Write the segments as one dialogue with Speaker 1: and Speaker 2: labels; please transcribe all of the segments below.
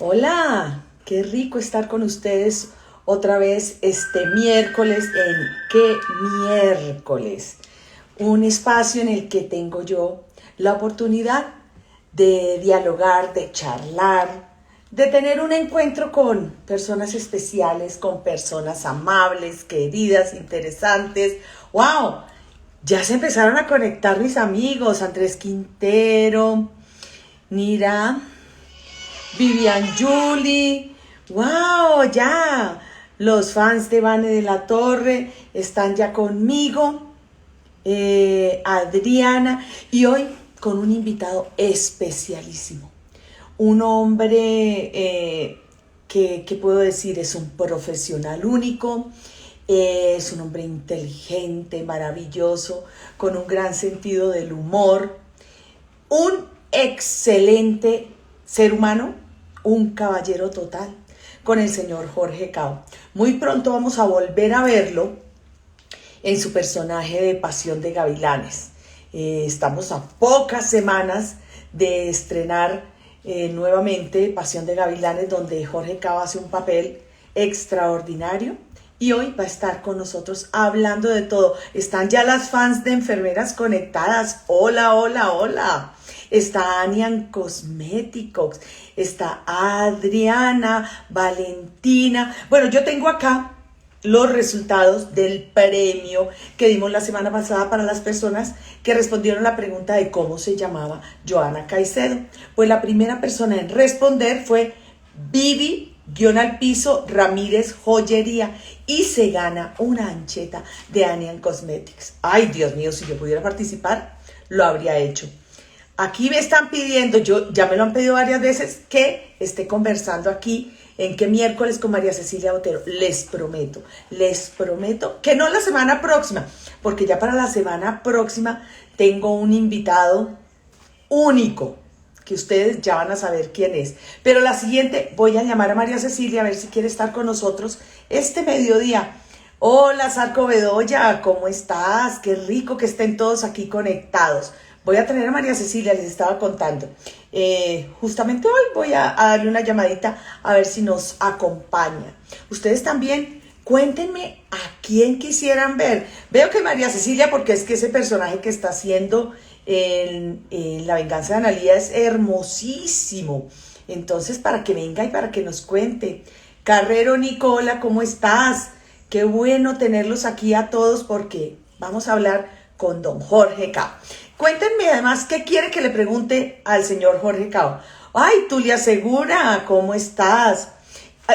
Speaker 1: Hola, qué rico estar con ustedes otra vez este miércoles en ¿Qué miércoles? Un espacio en el que tengo yo la oportunidad de dialogar, de charlar, de tener un encuentro con personas especiales, con personas amables, queridas, interesantes. ¡Wow! Ya se empezaron a conectar mis amigos, Andrés Quintero, Nira, Vivian Julie, wow, ya. Los fans de Vane de la Torre están ya conmigo, Adriana, y hoy con un invitado especialísimo. Un hombre que puedo decir es un profesional único, es un hombre inteligente, maravilloso, con un gran sentido del humor, un excelente ser humano, un caballero total, con el señor Jorge Cao. Muy pronto vamos a volver a verlo en su personaje de Pasión de Gavilanes. Estamos a pocas semanas de estrenar nuevamente Pasión de Gavilanes, donde Jorge Cao hace un papel extraordinario. Y hoy va a estar con nosotros hablando de todo. Están ya las fans de Enfermeras Conectadas. Hola, hola, hola. Está Anian Cosméticos, está Adriana, Valentina. Bueno, yo tengo acá los resultados del premio que dimos la semana pasada para las personas que respondieron la pregunta de cómo se llamaba Joana Caicedo. Pues la primera persona en responder fue Vivi-al-piso Ramírez Joyería y se gana una ancheta de Anian Cosmetics. Ay, Dios mío, si yo pudiera participar, lo habría hecho. Aquí me están pidiendo, ya me lo han pedido varias veces, que esté conversando aquí en ¿Qué miércoles? Con María Cecilia Botero. Les prometo que no la semana próxima, porque ya para la semana próxima tengo un invitado único, que ustedes ya van a saber quién es. Pero la siguiente voy a llamar a María Cecilia a ver si quiere estar con nosotros este mediodía. Hola, Sarco Bedoya, ¿cómo estás? Qué rico que estén todos aquí conectados. Voy a tener a María Cecilia, les estaba contando. Justamente hoy voy a darle una llamadita a ver si nos acompaña. Ustedes también, cuéntenme a quién quisieran ver. Veo que María Cecilia, porque es que ese personaje que está haciendo en La Venganza de Analía es hermosísimo. Entonces, para que venga y para que nos cuente. Carrero Nicola, ¿cómo estás? Qué bueno tenerlos aquí a todos porque vamos a hablar con don Jorge Cao. Cuéntenme además qué quiere que le pregunte al señor Jorge Cao. Ay, Tulia Segura, ¿cómo estás?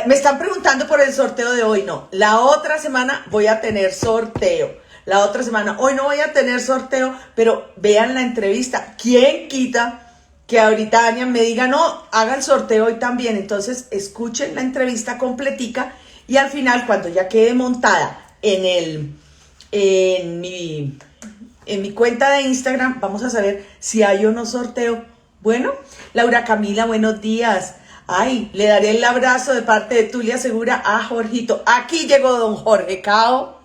Speaker 1: Me están preguntando por el sorteo de hoy. No, la otra semana voy a tener sorteo. La otra semana, hoy no voy a tener sorteo, pero vean la entrevista. ¿Quién quita que ahorita Anian me diga, no, haga el sorteo hoy también? Entonces, escuchen la entrevista completica y al final, cuando ya quede montada en mi cuenta de Instagram, vamos a saber si hay o no sorteo. Bueno, Laura Camila, buenos días. Ay, le daré el abrazo de parte de Tulia Segura a Jorgito. Aquí llegó don Jorge Cao.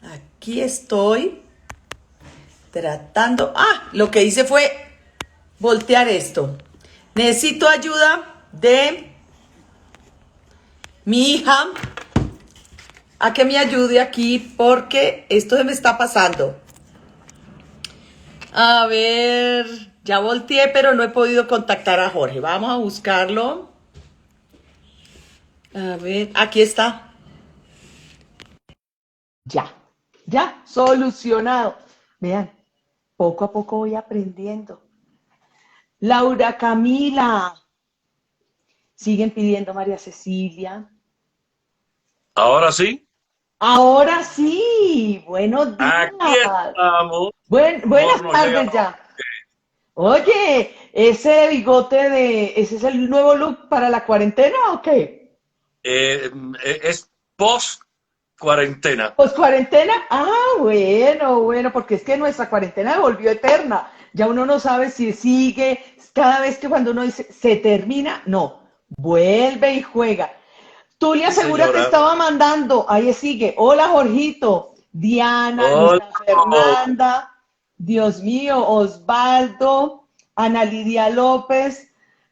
Speaker 1: Aquí estoy tratando. Lo que hice fue voltear esto. Necesito ayuda de mi hija a que me ayude aquí porque esto se me está pasando. A ver, ya volteé, pero no he podido contactar a Jorge. Vamos a buscarlo. A ver, aquí está. Ya, solucionado. Vean, poco a poco voy aprendiendo. Laura Camila. Siguen pidiendo María Cecilia.
Speaker 2: Ahora sí,
Speaker 1: Ahora sí, buenos
Speaker 2: aquí
Speaker 1: días.
Speaker 2: estamos.
Speaker 1: Buenas
Speaker 2: Hornos llega.
Speaker 1: tardes ya. Oye, ese bigote ¿ese es el nuevo look para la cuarentena o qué?
Speaker 2: Es post cuarentena.
Speaker 1: Pues cuarentena, bueno, porque es que nuestra cuarentena volvió eterna. Ya uno no sabe si sigue, cada vez que cuando uno dice se termina, no, vuelve y juega. Tulia
Speaker 2: Sí,
Speaker 1: Segura te
Speaker 2: señora.
Speaker 1: estaba mandando, ahí sigue. Hola Jorgito, Diana,
Speaker 2: Hola.
Speaker 1: Luisa Fernanda, Dios mío, Osvaldo, Ana Lidia López,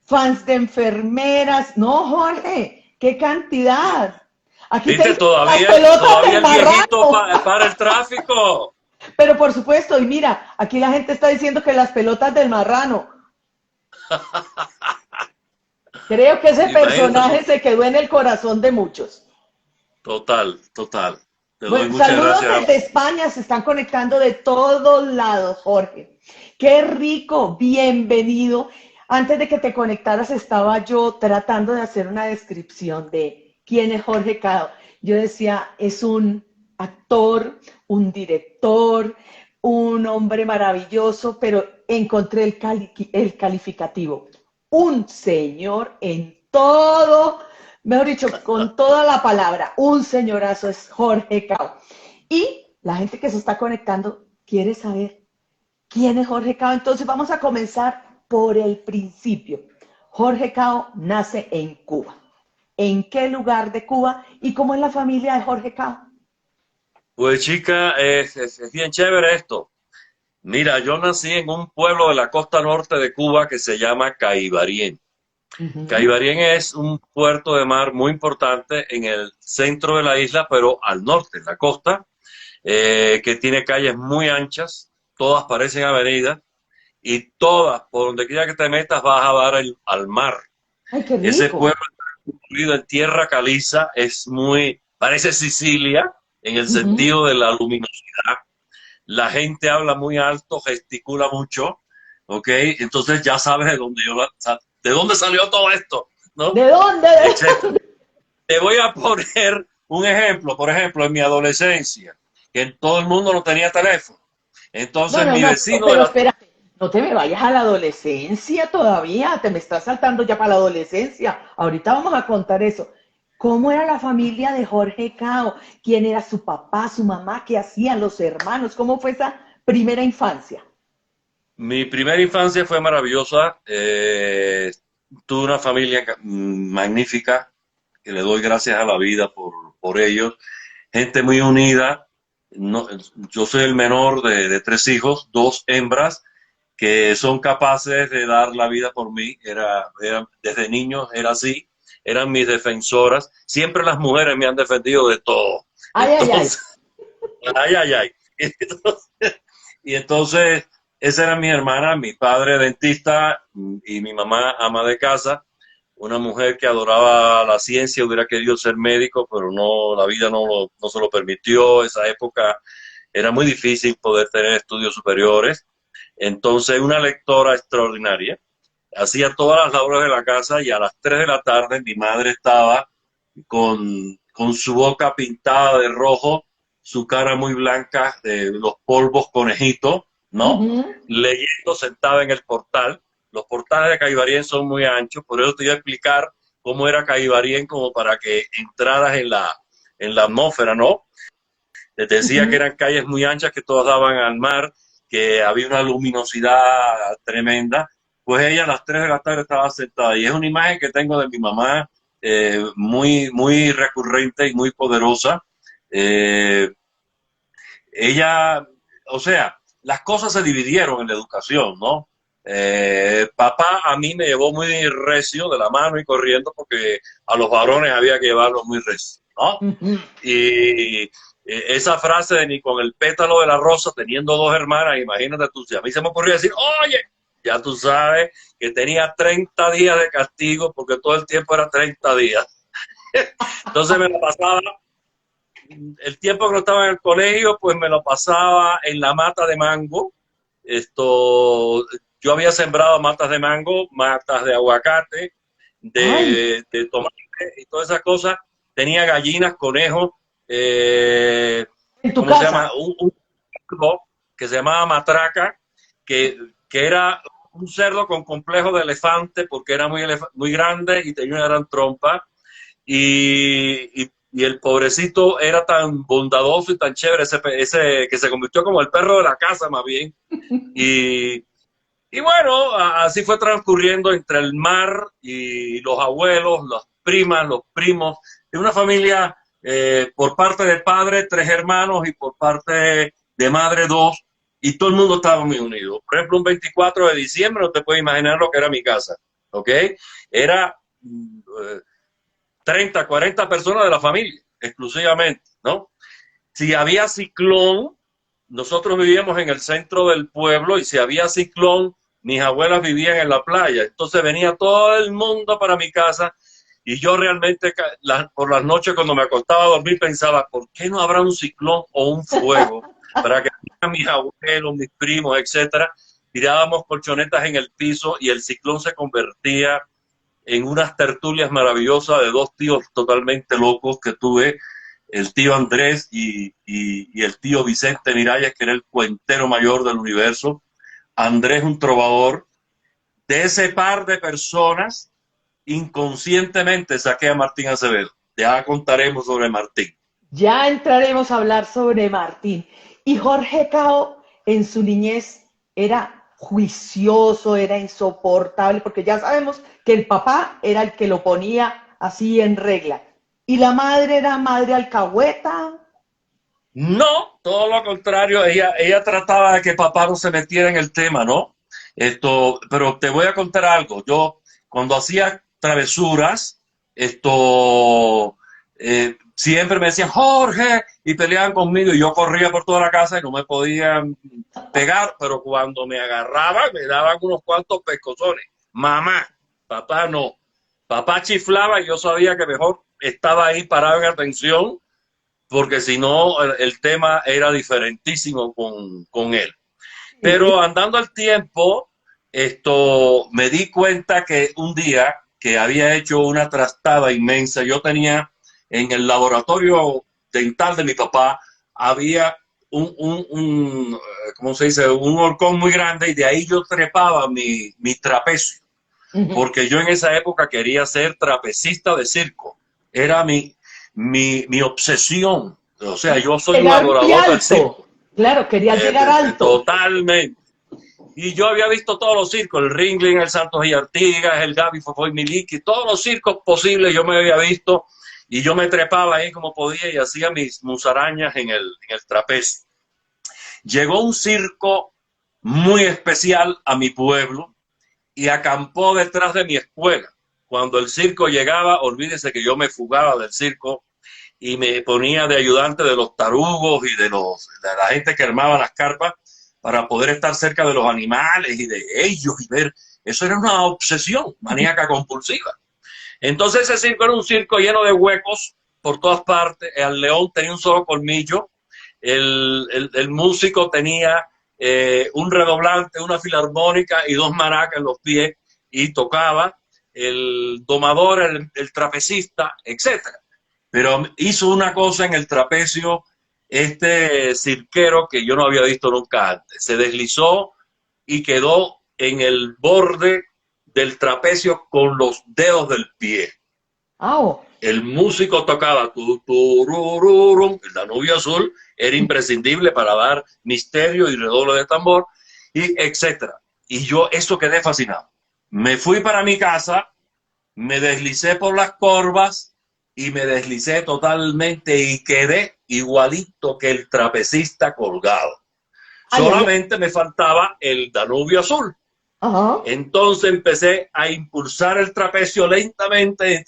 Speaker 1: fans de enfermeras. No, Jorge, qué cantidad. Aquí te
Speaker 2: ¿Viste?
Speaker 1: dicen las
Speaker 2: Todavía,
Speaker 1: pelotas
Speaker 2: todavía
Speaker 1: del
Speaker 2: el viejito
Speaker 1: marrano.
Speaker 2: para el tráfico.
Speaker 1: Pero por supuesto, y mira, aquí la gente está diciendo que las pelotas del marrano. Creo que ese
Speaker 2: Imagínate tú.
Speaker 1: personaje se quedó en el corazón de muchos.
Speaker 2: Total, total. Te doy
Speaker 1: Bueno,
Speaker 2: muchas
Speaker 1: saludos
Speaker 2: gracias.
Speaker 1: desde España, se están conectando de todos lados, Jorge. Qué rico, bienvenido. Antes de que te conectaras estaba yo tratando de hacer una descripción de quién es Jorge Cao. Yo decía, es un actor, un director, un hombre maravilloso, pero encontré el calificativo. Un señor en todo, mejor dicho, con toda la palabra, un señorazo es Jorge Cao. Y la gente que se está conectando quiere saber quién es Jorge Cao. Entonces vamos a comenzar por el principio. Jorge Cao nace en Cuba. ¿En qué lugar de Cuba y cómo es la familia de Jorge Cao?
Speaker 2: Pues chica, es bien chévere esto. Mira, yo nací en un pueblo de la costa norte de Cuba que se llama Caibarien.
Speaker 1: Uh -huh.
Speaker 2: Caibarien es un puerto de mar muy importante en el centro de la isla, pero al norte, en la costa, que tiene calles muy anchas, todas parecen avenidas, y todas, por donde quiera que te metas, vas a dar al mar.
Speaker 1: Ay, qué
Speaker 2: Ese
Speaker 1: rico.
Speaker 2: pueblo construido en tierra caliza es muy, parece Sicilia, en el
Speaker 1: Uh -huh.
Speaker 2: sentido de la luminosidad. La gente habla muy alto, gesticula mucho, ¿ok? Entonces ya sabes de dónde salió todo esto, ¿no?
Speaker 1: ¿De dónde?
Speaker 2: Te voy a poner un ejemplo, por ejemplo, en mi adolescencia, que todo el mundo no tenía teléfono.
Speaker 1: No,
Speaker 2: Entonces
Speaker 1: no,
Speaker 2: mi
Speaker 1: no,
Speaker 2: vecino de
Speaker 1: pero
Speaker 2: la...
Speaker 1: espérate, no te me vayas a la adolescencia todavía, te me estás saltando ya para la adolescencia. Ahorita vamos a contar eso. ¿Cómo era la familia de Jorge Cao? ¿Quién era su papá, su mamá? ¿Qué hacían los hermanos? ¿Cómo fue esa primera infancia?
Speaker 2: Mi primera infancia fue maravillosa. Tuve una familia magnífica, que le doy gracias a la vida por ellos. Gente muy unida. No, yo soy el menor de tres hijos, dos hembras, que son capaces de dar la vida por mí. Desde niños era así, eran mis defensoras. Siempre las mujeres me han defendido de todo.
Speaker 1: Ay, ay, ay.
Speaker 2: Entonces, ay, ay, ay. Y entonces, esa era mi hermana, mi padre dentista y mi mamá ama de casa, una mujer que adoraba la ciencia, hubiera querido ser médico, pero no, la vida no se lo permitió. Esa época era muy difícil poder tener estudios superiores. Entonces, una lectora extraordinaria, hacía todas las labores de la casa y a las 3 de la tarde mi madre estaba con su boca pintada de rojo, su cara muy blanca de los polvos conejitos, ¿no?
Speaker 1: Ujú.
Speaker 2: Leyendo sentada en el portal. Los portales de Caibarien son muy anchos, por eso te voy a explicar cómo era Caibarien como para que entraras en la atmósfera, ¿no? Te decía que
Speaker 1: Ujú.
Speaker 2: eran calles muy anchas que todas daban al mar, que había una luminosidad tremenda. Pues ella a las 3 de la tarde estaba sentada y es una imagen que tengo de mi mamá muy, muy recurrente y muy poderosa. Eh, ella, o sea, las cosas se dividieron en la educación, ¿no? Papá a mí me llevó muy recio de la mano y corriendo porque a los varones había que llevarlos muy recio, ¿no?
Speaker 1: Ujú.
Speaker 2: Y esa frase de ni con el pétalo de la rosa, teniendo dos hermanas, imagínate tú, si a mí se me ocurrió decir, oye, ya tú sabes que tenía 30 días de castigo porque todo el tiempo era 30 días. Entonces me lo pasaba, el tiempo que no estaba en el colegio, pues me lo pasaba en la mata de mango. Yo había sembrado matas de mango, matas de aguacate,
Speaker 1: Ay,
Speaker 2: de tomate y todas esas cosas. Tenía gallinas, conejos, eh,
Speaker 1: en tu
Speaker 2: ¿cómo se llama?
Speaker 1: casa.
Speaker 2: Un cerdo que se llamaba matraca, que era un cerdo con complejo de elefante porque era muy grande y tenía una gran trompa. Y el pobrecito era tan bondadoso y tan chévere, ese que se convirtió como el perro de la casa más bien. Y, y bueno, así fue transcurriendo entre el mar y los abuelos, las primas, los primos. Es una familia, por parte de padre, tres hermanos y por parte de madre, dos. Y todo el mundo estaba muy unido. Por ejemplo, un 24 de diciembre, no te puedes imaginar lo que era mi casa. ¿ok? Era 30, 40 personas de la familia, exclusivamente, ¿no? Si había ciclón, nosotros vivíamos en el centro del pueblo y si había ciclón, mis abuelas vivían en la playa. Entonces venía todo el mundo para mi casa y yo realmente por las noches cuando me acostaba a dormir pensaba, ¿por qué no habrá un ciclón o un fuego para que mis abuelos, mis primos, etcétera? Tirábamos colchonetas en el piso y el ciclón se convertía en unas tertulias maravillosas de dos tíos totalmente locos que tuve, el tío Andrés y el tío Vicente Miralles, que era el cuentero mayor del universo. Andrés, un trovador. De ese par de personas, inconscientemente saqué a Martín Acevedo. Ya contaremos sobre Martín.
Speaker 1: Ya entraremos a hablar sobre Martín. Y Jorge Cao en su niñez era juicioso, era insoportable, porque ya sabemos que el papá era el que lo ponía así en regla. Y la madre era madre alcahueta.
Speaker 2: No, todo lo contrario, ella trataba de que papá no se metiera en el tema, ¿no? Pero te voy a contar algo. Yo, cuando hacía travesuras, siempre me decían Jorge y peleaban conmigo y yo corría por toda la casa y no me podían pegar, pero cuando me agarraban me daban unos cuantos pescozones. Mamá, papá no. Papá chiflaba y yo sabía que mejor estaba ahí parado en atención porque si no el tema era diferentísimo con él. Pero andando al tiempo, me di cuenta que un día que había hecho una trastada inmensa, yo tenía en el laboratorio dental de mi papá, había ¿cómo se dice? Un horcón muy grande y de ahí yo trepaba mi trapecio, porque yo en esa época quería ser trapecista de circo, era mi obsesión, o sea, yo soy un adorador del circo.
Speaker 1: Claro, querías llegar alto.
Speaker 2: Totalmente. Y yo había visto todos los circos, el Ringling, el Santos y Artigas, el Gaby Fofoy Miliki, todos los circos posibles yo me había visto y yo me trepaba ahí como podía y hacía mis musarañas en el trapecio. Llegó un circo muy especial a mi pueblo y acampó detrás de mi escuela. Cuando el circo llegaba, olvídese que yo me fugaba del circo y me ponía de ayudante de los tarugos y de la gente que armaba las carpas para poder estar cerca de los animales y de ellos y ver. Eso era una obsesión maníaca compulsiva. Entonces ese circo era un circo lleno de huecos por todas partes. El león tenía un solo colmillo. El músico tenía un redoblante, una filarmónica y dos maracas en los pies y tocaba. El domador, el trapecista, etcétera. Pero hizo una cosa en el trapecio este cirquero que yo no había visto nunca antes. Se deslizó y quedó en el borde del trapecio con los dedos del pie.
Speaker 1: Oh.
Speaker 2: El músico tocaba el Danubio Azul, era imprescindible para dar misterio y redoble de tambor, y etcétera. Y yo eso quedé fascinado. Me fui para mi casa, me deslicé por las corvas y me deslicé totalmente y quedé igualito que el trapecista colgado. Solamente me faltaba el Danubio Azul. Entonces empecé a impulsar el trapecio lentamente,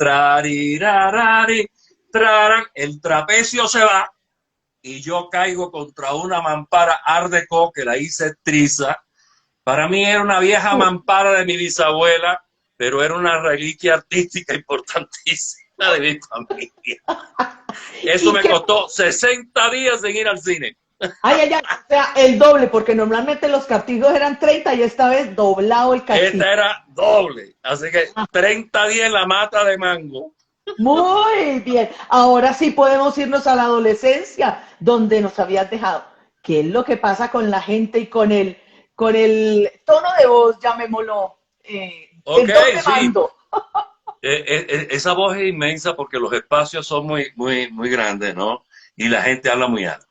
Speaker 2: el trapecio se va y yo caigo contra una mampara Art Deco que la hice triza. Para mí era una vieja mampara de mi bisabuela, pero era una reliquia artística importantísima de mi familia. Eso me costó 60 días en ir al cine.
Speaker 1: Ay, o sea, el doble, porque normalmente los castigos eran 30 y esta vez doblado el castigo.
Speaker 2: Esta era doble, así que 30 días en la mata de mango.
Speaker 1: Muy bien, ahora sí podemos irnos a la adolescencia, donde nos habías dejado. ¿Qué es lo que pasa con la gente y con el tono de voz, llamémoslo,
Speaker 2: okay,
Speaker 1: el mando?
Speaker 2: Esa voz es inmensa porque los espacios son muy grandes, ¿no? Y la gente habla muy alto.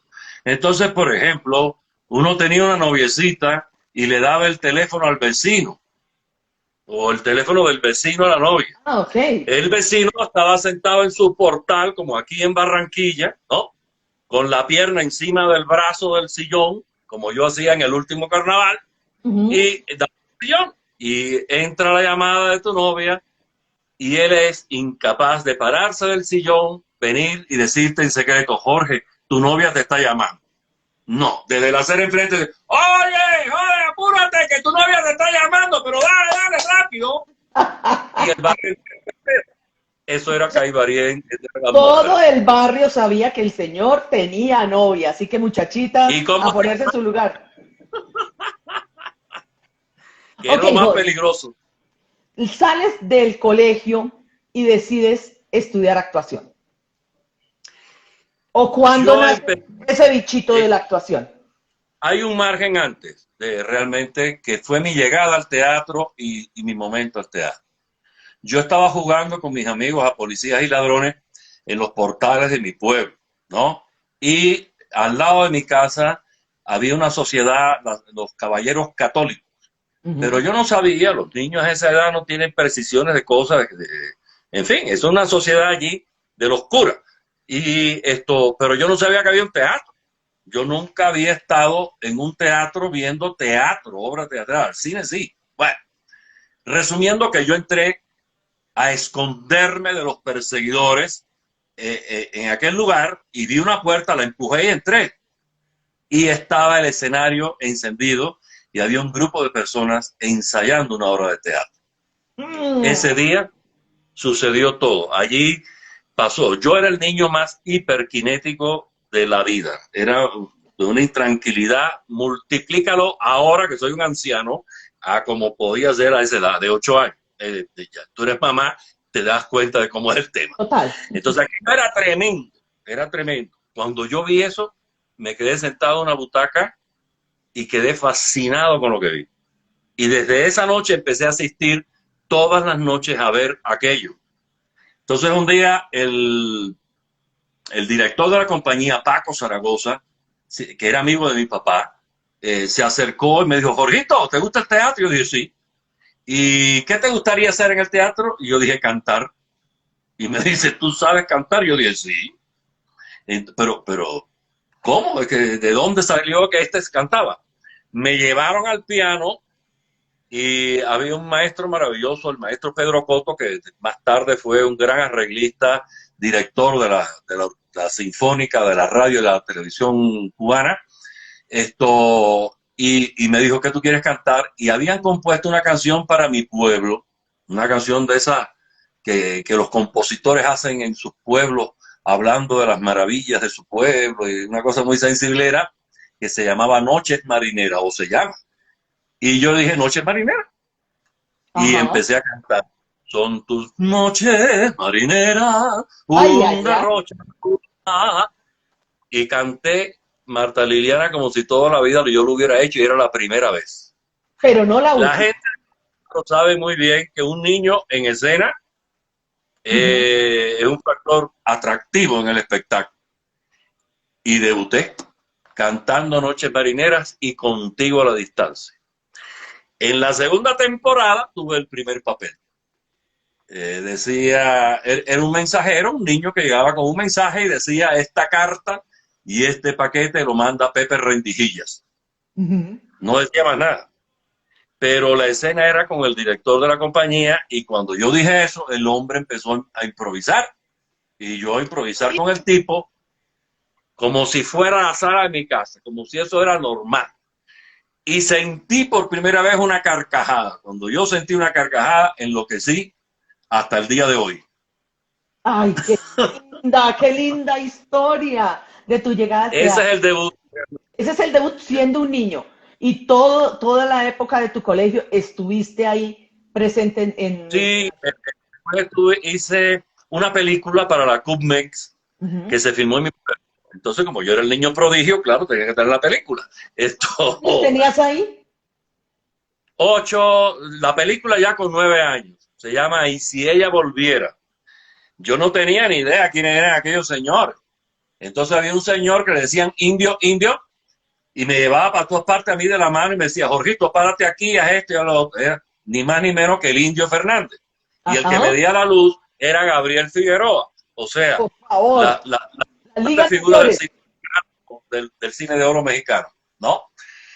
Speaker 2: Entonces, por ejemplo, uno tenía una noviecita y le daba el teléfono al vecino o el teléfono del vecino a la novia.
Speaker 1: Okay.
Speaker 2: El vecino estaba sentado en su portal, como aquí en Barranquilla, ¿no? Con la pierna encima del brazo del sillón, como yo hacía en el último carnaval, y daba el sillón. y entra la llamada de tu novia y él es incapaz de pararse del sillón, venir y decirte en secreto, Jorge, tu novia te está llamando. No, desde la acera enfrente, oye, apúrate que tu novia te está llamando, pero dale, rápido. Y el barrio, eso era Caibarien.
Speaker 3: Todo el barrio sabía que el señor tenía novia, así que muchachitas, a ponerse en su lugar.
Speaker 2: Que es lo más peligroso.
Speaker 3: Sales del colegio y decides estudiar actuación. ¿O cuándo nace ese bichito de la actuación?
Speaker 2: Hay un margen antes de realmente que fue mi llegada al teatro y mi momento al teatro. Yo estaba jugando con mis amigos a policías y ladrones en los portales de mi pueblo, ¿no? Y al lado de mi casa había una sociedad, los caballeros católicos. Pero yo no sabía, los niños a esa edad no tienen precisiones de cosas, en fin, es una sociedad allí de los curas. Pero yo no sabía que había un teatro. Yo nunca había estado en un teatro viendo teatro, obra teatral, cine sí. Bueno, resumiendo que yo entré a esconderme de los perseguidores en aquel lugar y vi una puerta, la empujé y entré. Y estaba el escenario encendido y había un grupo de personas ensayando una obra de teatro. Ese día sucedió todo. Allí pasó. Yo era el niño más hiperkinético de la vida. Era de una intranquilidad. Multiplícalo ahora que soy un anciano a como podía ser a esa edad, de 8 años. Tú eres mamá, te das cuenta de cómo es el tema.
Speaker 3: Total.
Speaker 2: Entonces aquí era tremendo, era tremendo. Cuando yo vi eso, me quedé sentado en una butaca y quedé fascinado con lo que vi. Y desde esa noche empecé a asistir todas las noches a ver aquello. Entonces un día el director de la compañía, Paco Zaragoza, que era amigo de mi papá, se acercó y me dijo, Jorgito, ¿te gusta el teatro? Y yo dije, sí. ¿Y qué te gustaría hacer en el teatro? Y yo dije, cantar. Y me dice, ¿tú sabes cantar? Y yo dije, sí. Pero, ¿cómo? ¿De dónde salió que este cantaba? Me llevaron al piano y había un maestro maravilloso, el maestro Pedro Coto, que más tarde fue un gran arreglista, director de la Sinfónica, de la radio y de la televisión cubana. Y me dijo, ¿qué tú quieres cantar? Y habían compuesto una canción para mi pueblo, una canción de esas que los compositores hacen en sus pueblos, hablando de las maravillas de su pueblo, y una cosa muy sensiblera, que se llamaba Noches Marineras, o se llama. Y yo dije, Noches Marineras. Y empecé a cantar. Son tus noches marineras, un derroche. Y canté Marta Liliana como si toda la vida yo lo hubiera hecho y era la primera vez.
Speaker 3: Pero no la última.
Speaker 2: La gente lo sabe muy bien que un niño en escena es un factor atractivo en el espectáculo. Y debuté cantando Noches Marineras y Contigo a la Distancia. En la segunda temporada tuve el primer papel. Era un mensajero, un niño que llegaba con un mensaje y decía, esta carta y este paquete lo manda Pepe Rendijillas. No decía más nada. Pero la escena era con el director de la compañía y cuando yo dije eso, el hombre empezó a improvisar. Y yo a improvisar con el tipo como si fuera la sala de mi casa, como si eso era normal. Y sentí por primera vez una carcajada. Cuando yo sentí una carcajada, enloquecí hasta el día de hoy.
Speaker 3: ¡Ay, qué linda historia de tu llegada al
Speaker 2: teatro! Ese es el debut.
Speaker 3: Ese es el debut siendo un niño. Y toda la época de tu colegio estuviste ahí presente en...
Speaker 2: Sí, hice una película para la CubMex que se filmó en mi pueblo. Entonces, como yo era el niño prodigio, claro, tenía que estar en la película.
Speaker 3: ¿Qué tenías ahí?
Speaker 2: 8, la película ya con 9 años. Se llama Y si ella volviera. Yo no tenía ni idea quiénes eran aquellos señores. Entonces había un señor que le decían indio, indio, y me llevaba para todas partes a mí de la mano y me decía, Jorgito, párate aquí, a esto y a lo otro. Era ni más ni menos que el Indio Fernández. Y el que me día la luz era Gabriel Figueroa. O sea, la figura del cine de oro mexicano, ¿no?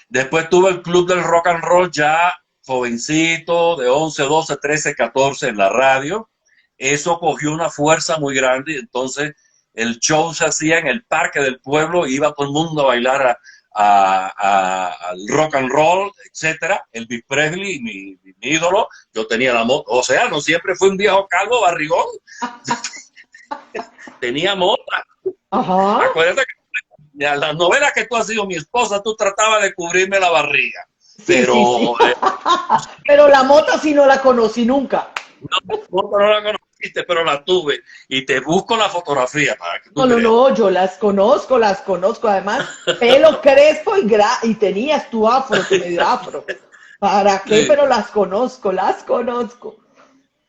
Speaker 2: Después tuve el Club del Rock and Roll ya jovencito de 11, 12, 13, 14 en la radio. Eso cogió una fuerza muy grande y entonces el show se hacía en el parque del pueblo, iba todo el mundo a bailar al rock and roll, etcétera. Elvis Presley, mi ídolo, yo tenía la moto, o sea, no siempre fue un viejo calvo barrigón, tenía mota.
Speaker 3: Ajá.
Speaker 2: Acuérdate que en las novelas que tú has sido mi esposa, tú tratabas de cubrirme la barriga,
Speaker 3: Sí,
Speaker 2: pero
Speaker 3: sí, sí. Pero la mota sí no la conocí nunca.
Speaker 2: no la conociste, pero la tuve y te busco la fotografía para que tú
Speaker 3: No, no,
Speaker 2: creas.
Speaker 3: no, yo las conozco, las conozco. Además, pelo crespo y tenías tu afro, tu medio afro. ¿Para qué?
Speaker 2: Sí.
Speaker 3: Pero las conozco, las conozco.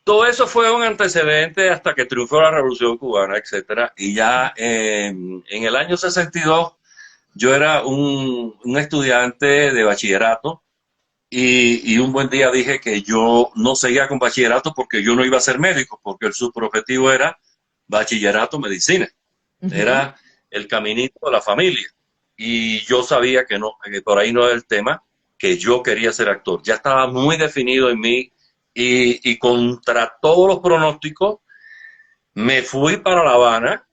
Speaker 2: Todo eso fue un antecedente hasta que triunfó la Revolución Cubana, etcétera. Y ya en el año 62 yo era un estudiante de bachillerato y un buen día dije que yo no seguía con bachillerato porque yo no iba a ser médico, porque el subobjetivo era bachillerato medicina.
Speaker 3: Ujú.
Speaker 2: Era el caminito de la familia. Y yo sabía que no, que por ahí no era el tema, que yo quería ser actor. Ya estaba muy definido en mí y contra todos los pronósticos me fui para La Habana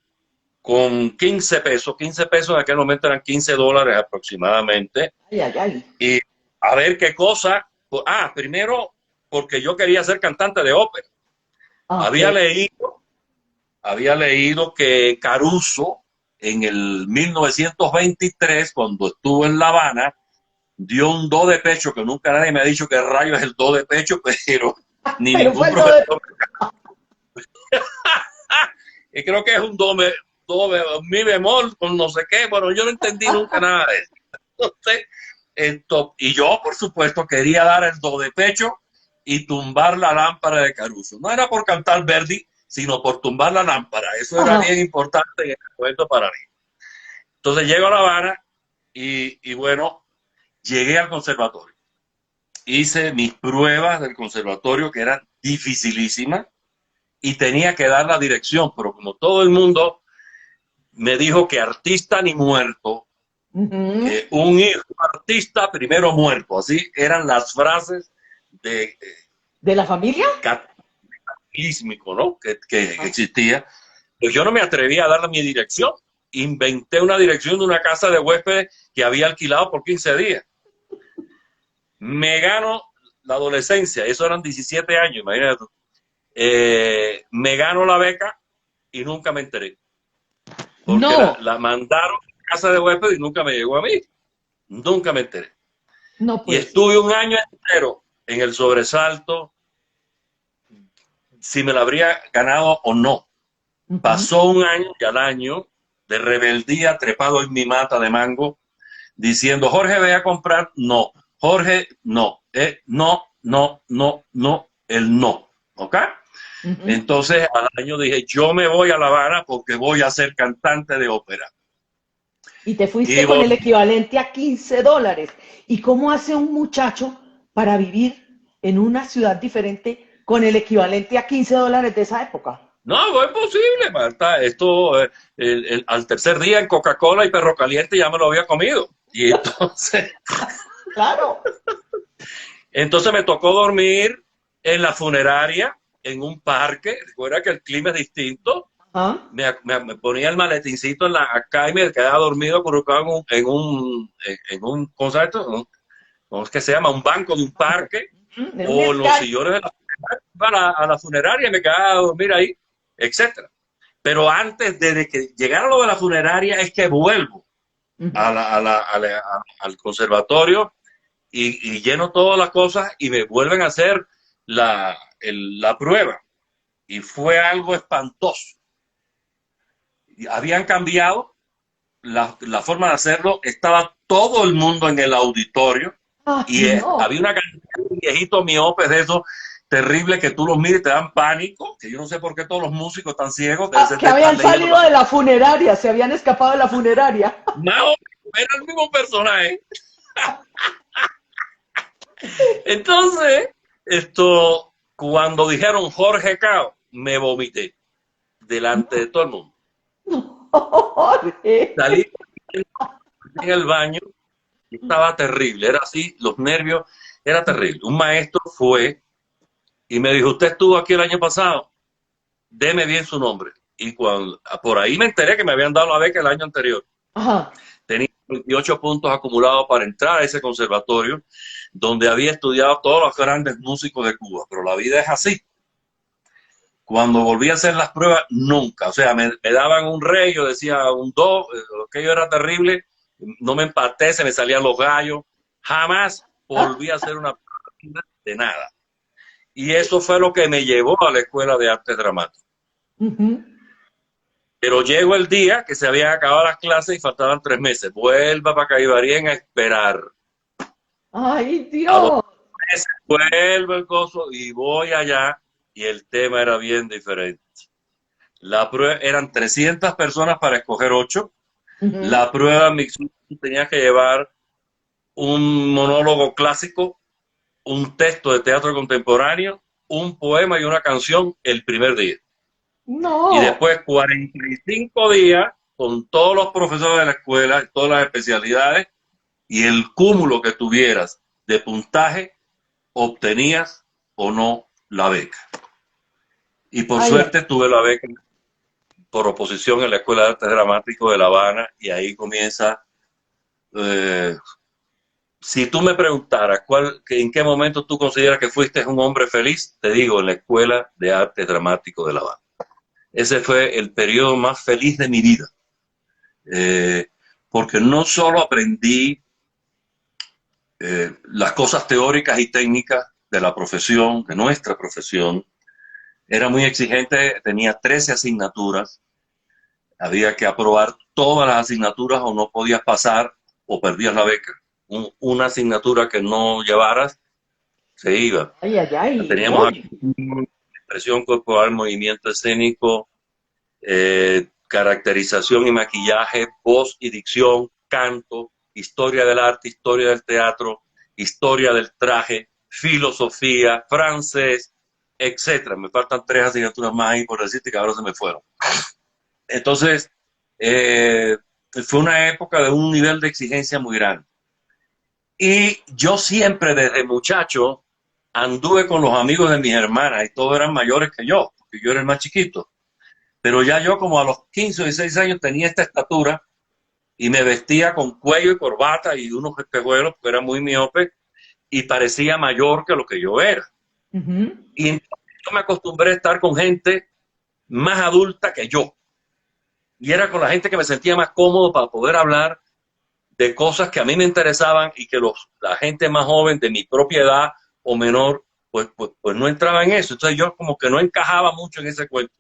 Speaker 2: con 15 pesos. 15 pesos en aquel momento eran $15 aproximadamente.
Speaker 3: Ay, ay, ay.
Speaker 2: Y a ver qué cosa. Primero porque yo quería ser cantante de ópera.
Speaker 3: Ok.
Speaker 2: Había leído había leído que Caruso en el 1923, cuando estuvo en La Habana, dio un do de pecho, que nunca nadie me ha dicho qué rayo es el do de pecho, pero ni
Speaker 3: Pero fue
Speaker 2: ningún
Speaker 3: el todo de...
Speaker 2: profesor. Y creo que es un mi bemol con no sé qué. Bueno, yo no entendí nunca nada de eso. Y yo, por supuesto, quería dar el do de pecho y tumbar la lámpara de Caruso. No era por cantar Verdi, sino por tumbar la lámpara. Eso era
Speaker 3: Ajá.
Speaker 2: bien importante en el momento para mí. Entonces llego a La Habana y bueno, llegué al conservatorio. Hice mis pruebas del conservatorio, que eran dificilísimas, y tenía que dar la dirección, pero como todo el mundo me dijo que artista ni muerto,
Speaker 3: Ujú.
Speaker 2: un hijo artista primero muerto, así eran las frases de
Speaker 3: ¿De la familia?
Speaker 2: cataclísmico, ¿no? Que
Speaker 3: Ah.
Speaker 2: existía. Pues yo no me atreví a darle mi dirección. Inventé una dirección de una casa de huéspedes que había alquilado por 15 días. Me gano la adolescencia, eso eran 17 años, imagínate tú. Me gano la beca y nunca me enteré. Porque
Speaker 3: No,
Speaker 2: la mandaron a casa de huéspedes y nunca me llegó a mí. Nunca me enteré.
Speaker 3: no
Speaker 2: Y
Speaker 3: puede ser.
Speaker 2: estuve un año entero en el sobresalto si me la habría ganado o no.
Speaker 3: Ujú.
Speaker 2: Pasó un año y al año de rebeldía trepado en mi mata de mango diciendo, Jorge, ve a comprar. No. Jorge, no. No, no, no, no, el no. ¿Ok?
Speaker 3: Ujú.
Speaker 2: Entonces al año dije, yo me voy a La Habana porque voy a ser cantante de ópera.
Speaker 3: Y te
Speaker 2: Y
Speaker 3: fuiste con el
Speaker 2: volví.
Speaker 3: equivalente a $15. ¿Y cómo hace un muchacho para vivir en una ciudad diferente con el equivalente a $15 de esa época?
Speaker 2: No, no es posible, Marta. Esto, al tercer día en Coca-Cola y perro caliente ya me lo había comido. Y
Speaker 3: Claro.
Speaker 2: entonces me tocó dormir en la funeraria, en un parque. Recuerda que el clima es distinto.
Speaker 3: Ajá.
Speaker 2: Me ponía el maletincito acá y me quedaba dormido acurrucado en un concepto, ¿cómo es que se llama? Un banco de un parque
Speaker 3: Ujú. En un
Speaker 2: o los
Speaker 3: mezcal.
Speaker 2: sillones de la funeraria. Iba a la funeraria y me quedaba a dormir ahí, etcétera. Pero antes de que llegara lo de la funeraria es que vuelvo
Speaker 3: Ujú.
Speaker 2: al conservatorio y lleno todas las cosas y me vuelven a hacer la prueba. Y fue algo espantoso. Habían cambiado la forma de hacerlo, estaba todo el mundo en el auditorio
Speaker 3: Ay,
Speaker 2: y
Speaker 3: no.
Speaker 2: había una cantidad de viejitos miopes de esos terribles que tú los miras y te dan pánico, que yo no sé por qué todos los músicos están ciegos, debe
Speaker 3: Ah,
Speaker 2: ser
Speaker 3: que
Speaker 2: de estar
Speaker 3: habían
Speaker 2: leyendo.
Speaker 3: salido de la funeraria, se habían escapado de la funeraria.
Speaker 2: No, era el mismo personaje. Entonces, cuando dijeron Jorge Cao, me vomité delante de todo el mundo.
Speaker 3: Jorge.
Speaker 2: Salí en el baño y estaba terrible, era así, los nervios. Era terrible. Un maestro fue y me dijo, ¿usted estuvo aquí el año pasado? Deme bien su nombre. Y cuando, por ahí me enteré que me habían dado la beca el año anterior.
Speaker 3: Ajá.
Speaker 2: Tenía 28 puntos acumulados para entrar a ese conservatorio, donde había estudiado todos los grandes músicos de Cuba. Pero la vida es así. Cuando volví a hacer las pruebas, nunca. O sea, me daban un re, yo decía un do, aquello era terrible. No me empaté, se me salían los gallos. Jamás volví a hacer una prueba de nada. Y eso fue lo que me llevó a la Escuela de Arte Dramático.
Speaker 3: Ujú.
Speaker 2: Pero llegó el día que se habían acabado las clases y faltaban 3 meses. Vuelva para Caibarien a esperar.
Speaker 3: Ay,
Speaker 2: A los
Speaker 3: Dios.
Speaker 2: meses vuelvo el coso y voy allá y el tema era bien diferente. La prueba eran 300 personas para escoger 8.
Speaker 3: Ujú.
Speaker 2: La prueba mixta tenía que llevar un monólogo clásico, un texto de teatro contemporáneo, un poema y una canción el primer día. Y
Speaker 3: No.
Speaker 2: después 45 días con todos los profesores de la escuela, todas las especialidades y el cúmulo que tuvieras de puntaje, obtenías o no la beca. Y por
Speaker 3: Ay, ay.
Speaker 2: suerte tuve la beca por oposición en la Escuela de Arte Dramático de La Habana y ahí comienza. eh, si tú me preguntaras en qué momento tú consideras que fuiste un hombre feliz, te digo, en la Escuela de Arte Dramático de La Habana. Ese fue el periodo más feliz de mi vida. Eh, porque no solo aprendí las cosas teóricas y técnicas de la profesión, de nuestra profesión, era muy exigente, tenía 13 asignaturas, había que aprobar todas las asignaturas o no podías pasar o perdías la beca. Una asignatura que no llevaras se iba.
Speaker 3: Ay, ay, ay.
Speaker 2: Teníamos
Speaker 3: Uy.
Speaker 2: expresión corporal, movimiento escénico, caracterización y maquillaje, voz y dicción, canto, historia del arte, historia del teatro, historia del traje, filosofía, francés, etcétera. Me faltan 3 asignaturas más ahí por decirte que ahora se me fueron. Entonces, eh, fue una época de un nivel de exigencia muy grande. Y yo siempre desde muchacho anduve con los amigos de mis hermanas y todos eran mayores que yo, porque yo era el más chiquito. Pero ya yo como a los 15 o 16 años tenía esta estatura y me vestía con cuello y corbata y unos espejuelos porque era muy miope y parecía mayor que lo que yo era.
Speaker 3: Ujú.
Speaker 2: Y entonces yo me acostumbré a estar con gente más adulta que yo. Y era con la gente que me sentía más cómodo para poder hablar de cosas que a mí me interesaban y que la gente más joven de mi propia edad o menor, pues no entraba en eso. Entonces yo como que no encajaba mucho en ese cuento.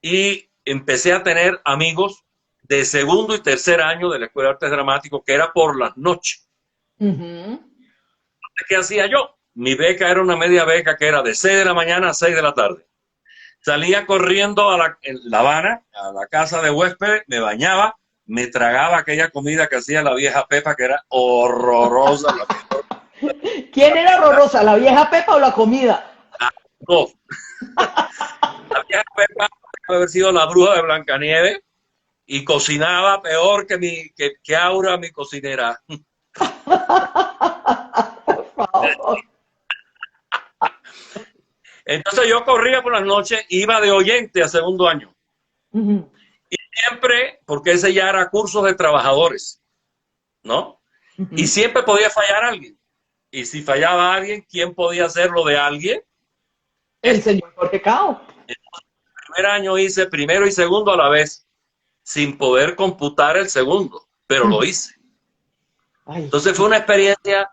Speaker 2: Y empecé a tener amigos de segundo y tercer año de la Escuela de Artes Dramáticos, que era por las noches.
Speaker 3: Ujú.
Speaker 2: ¿Qué hacía yo? Mi beca era una media beca que era de 6 de la mañana a 6 de la tarde. Salía corriendo en La Habana, a la casa de huéspedes, me bañaba, me tragaba aquella comida que hacía la vieja Pepa, que era horrorosa.
Speaker 3: ¿Quién era horrorosa, la vieja Pepa o la comida?
Speaker 2: No, la vieja Pepa debe haber sido la bruja de Blancanieves y cocinaba peor que Aura, mi cocinera.
Speaker 3: Por favor.
Speaker 2: Entonces yo corría por las noches, iba de oyente a segundo año.
Speaker 3: Ujú.
Speaker 2: Y siempre, porque ese ya era cursos de trabajadores, ¿no? Y
Speaker 3: Ujú.
Speaker 2: siempre podía fallar alguien. Y si fallaba alguien, ¿quién podía hacerlo de alguien?
Speaker 3: El
Speaker 2: Este.
Speaker 3: señor Jorge Cao.
Speaker 2: El primer año hice primero y segundo a la vez, sin poder computar el segundo, pero lo
Speaker 3: Ujú.
Speaker 2: hice.
Speaker 3: Ay.
Speaker 2: Entonces fue una experiencia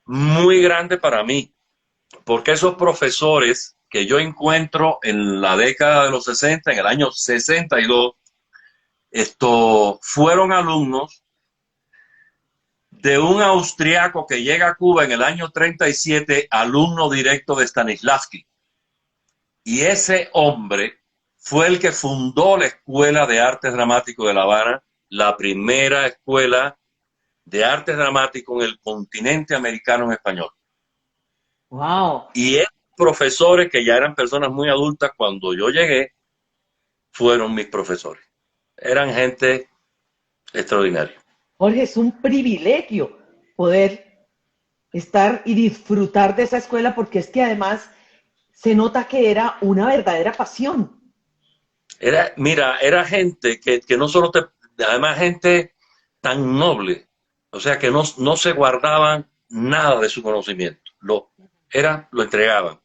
Speaker 2: muy grande para mí, porque esos profesores que yo encuentro en la década de los 60, en el año 62, fueron alumnos de un austriaco que llega a Cuba en el año 37, alumno directo de Stanislavski. Y ese hombre fue el que fundó la Escuela de Artes Dramáticos de La Habana, la primera escuela de artes dramáticos en el continente americano en español.
Speaker 3: Wow.
Speaker 2: Y esos profesores, que ya eran personas muy adultas cuando yo llegué, fueron mis profesores. Eran gente extraordinaria.
Speaker 3: Jorge, es un privilegio poder estar y disfrutar de esa escuela porque es que además se nota que era una verdadera pasión.
Speaker 2: Mira, era gente que no solo además gente tan noble, o sea, que no se guardaban nada de su conocimiento, lo entregaban.